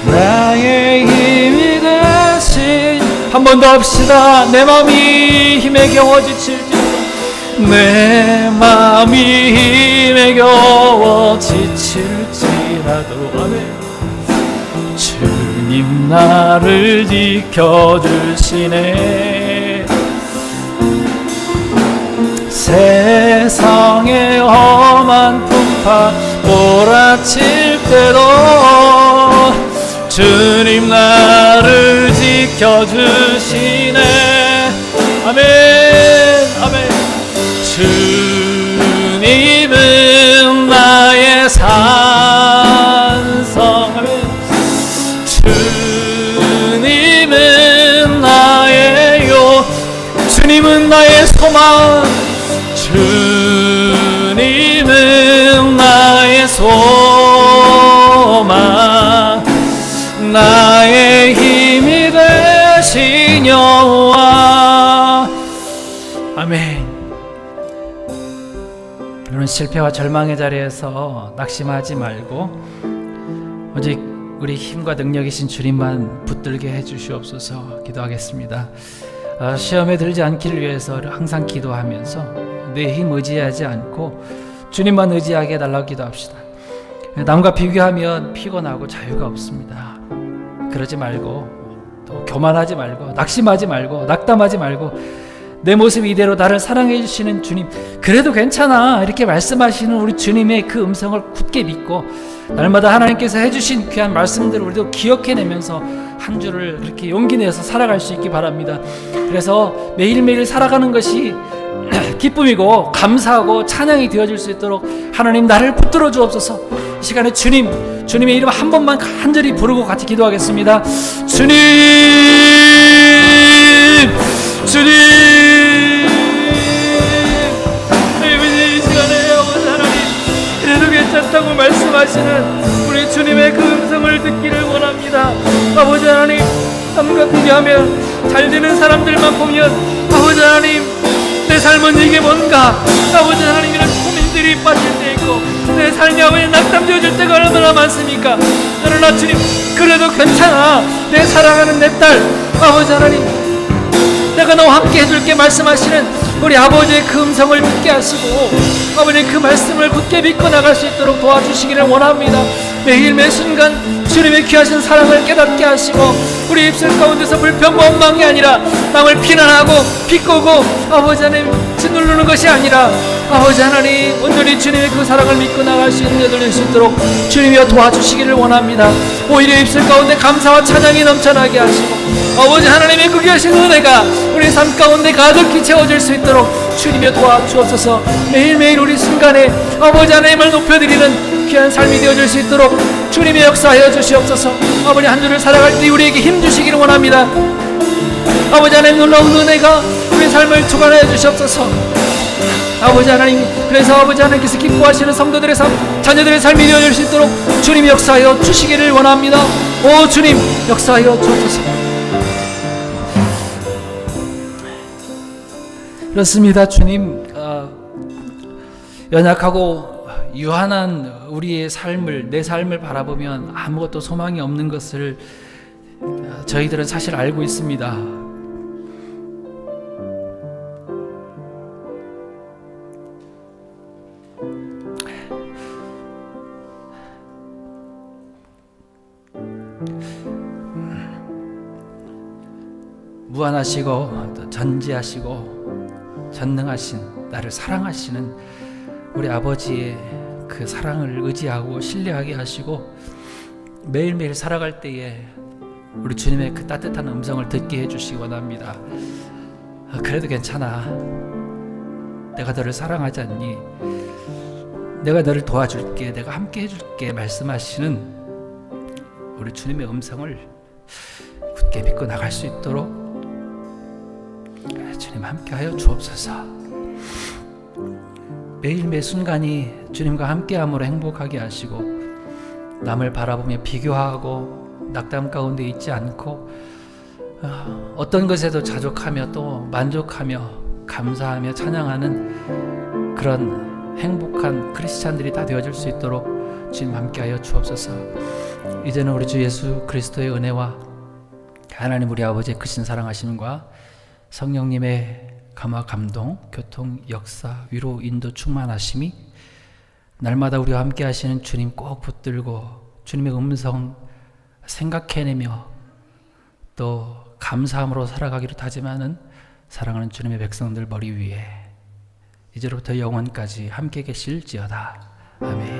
Speaker 1: 나의 힘이 되신. 한 번 더 합시다. 내 마음이 힘에 겨워 지칠지라도, 내 마음이 힘에 겨워 지칠지라도 아멘. 주님 나를 지켜주시네. 세상에 험한 풍파 몰아칠 때도 주님 나를 지켜주시네. 아멘 아멘. 주님은 나의 주님은 나의 소망, 나의 힘이 되신 여호와. 아멘. 여러분, 실패와 절망의 자리에서 낙심하지 말고 오직 우리 힘과 능력이신 주님만 붙들게 해주시옵소서. 기도하겠습니다. 시험에 들지 않기를 위해서 항상 기도하면서 내 힘 의지하지 않고 주님만 의지하게 해달라고 기도합시다. 남과 비교하면 피곤하고 자유가 없습니다. 그러지 말고, 또 교만하지 말고, 낙심하지 말고, 낙담하지 말고, 내 모습 이대로 나를 사랑해 주시는 주님, 그래도 괜찮아 이렇게 말씀하시는 우리 주님의 그 음성을 굳게 믿고 날마다 하나님께서 해주신 귀한 말씀들을 우리도 기억해내면서 한 주를 그렇게 용기 내서 살아갈 수 있기 바랍니다. 그래서 매일매일 살아가는 것이 기쁨이고 감사하고 찬양이 되어질 수 있도록 하나님 나를 붙들어 주옵소서. 이 시간에 주님의 이름 한 번만 간절히 부르고 같이 기도하겠습니다. 주님, 주님, 이 시간에 아버지 하나님, 그래도 괜찮다고 말씀하시는 우리 주님의 그 음성을 듣기를 원합니다. 아버지 하나님, 남과 비교하며 잘 되는 사람들만 보면 아버지 하나님, 내 삶은 이게 뭔가, 아버지 하나님, 이런 고민들이 빠질 때 있고 내 삶이 아버지 낙담되어질 때가 얼마나 많습니까? 그러나 주님, 그래도 괜찮아, 내 사랑하는 내 딸, 아버지 하나님, 내가 너와 함께 해줄게 말씀하시는 우리 아버지의 그 음성을 믿게 하시고 아버지 그 말씀을 굳게 믿고 나갈 수 있도록 도와주시기를 원합니다. 매일 매 순간 주님의 귀하신 사랑을 깨닫게 하시고 우리 입술 가운데서 불평과 원망이 아니라 남을 비난하고 비꼬고 아버지 하나님 짓누르는 것이 아니라 아버지 하나님 온전히 주님의 그 사랑을 믿고 나갈 수 있는 여들 될 수 있도록 주님이여 도와주시기를 원합니다. 오히려 입술 가운데 감사와 찬양이 넘쳐나게 하시고 아버지 하나님의 그 귀하신 은혜가 우리 삶 가운데 가득히 채워질 수 있도록 주님이여 도와주옵소서. 매일매일 우리 순간에 아버지 하나님을 높여드리는 귀한 삶이 되어질 수 있도록 주님의 역사하여 주시옵소서. 아버지 한 주를 살아갈 때 우리에게 힘 주시기를 원합니다. 아버지 하나님 놀라운 은혜가 우리 삶을 주관하여 주시옵소서. 아버지 하나님, 그래서 아버지 하나님께서 기뻐하시는 성도들의 삶, 자녀들의 삶이 되어질 수 있도록 주님이 역사하여 주시기를 원합니다. 오 주님, 역사하여 주옵소서. 그렇습니다. 주님, 연약하고 유한한 우리의 삶을, 내 삶을 바라보면 아무것도 소망이 없는 것을 저희들은 사실 알고 있습니다. 무한하시고 전지하시고 전능하신 나를 사랑하시는 우리 아버지의 그 사랑을 의지하고 신뢰하게 하시고 매일매일 살아갈 때에 우리 주님의 그 따뜻한 음성을 듣게 해주시기 원합니다. 그래도 괜찮아, 내가 너를 사랑하지 않니? 내가 너를 도와줄게, 내가 함께 해줄게 말씀하시는 우리 주님의 음성을 굳게 믿고 나갈 수 있도록 주님 함께하여 주옵소서. 매일 매 순간이 주님과 함께함으로 행복하게 하시고 남을 바라보며 비교하고 낙담 가운데 있지 않고 어떤 것에도 자족하며 또 만족하며 감사하며 찬양하는 그런 행복한 크리스찬들이 다 되어질 수 있도록 주님 함께하여 주옵소서. 이제는 우리 주 예수 그리스도의 은혜와 하나님 우리 아버지의 크신 사랑하심과 성령님의 감화 감동, 교통, 역사, 위로, 인도, 충만하심이 날마다 우리와 함께 하시는 주님 꼭 붙들고 주님의 음성 생각해내며 또 감사함으로 살아가기로 다짐하는 사랑하는 주님의 백성들 머리 위에 이제로부터 영원까지 함께 계실지어다. 아멘.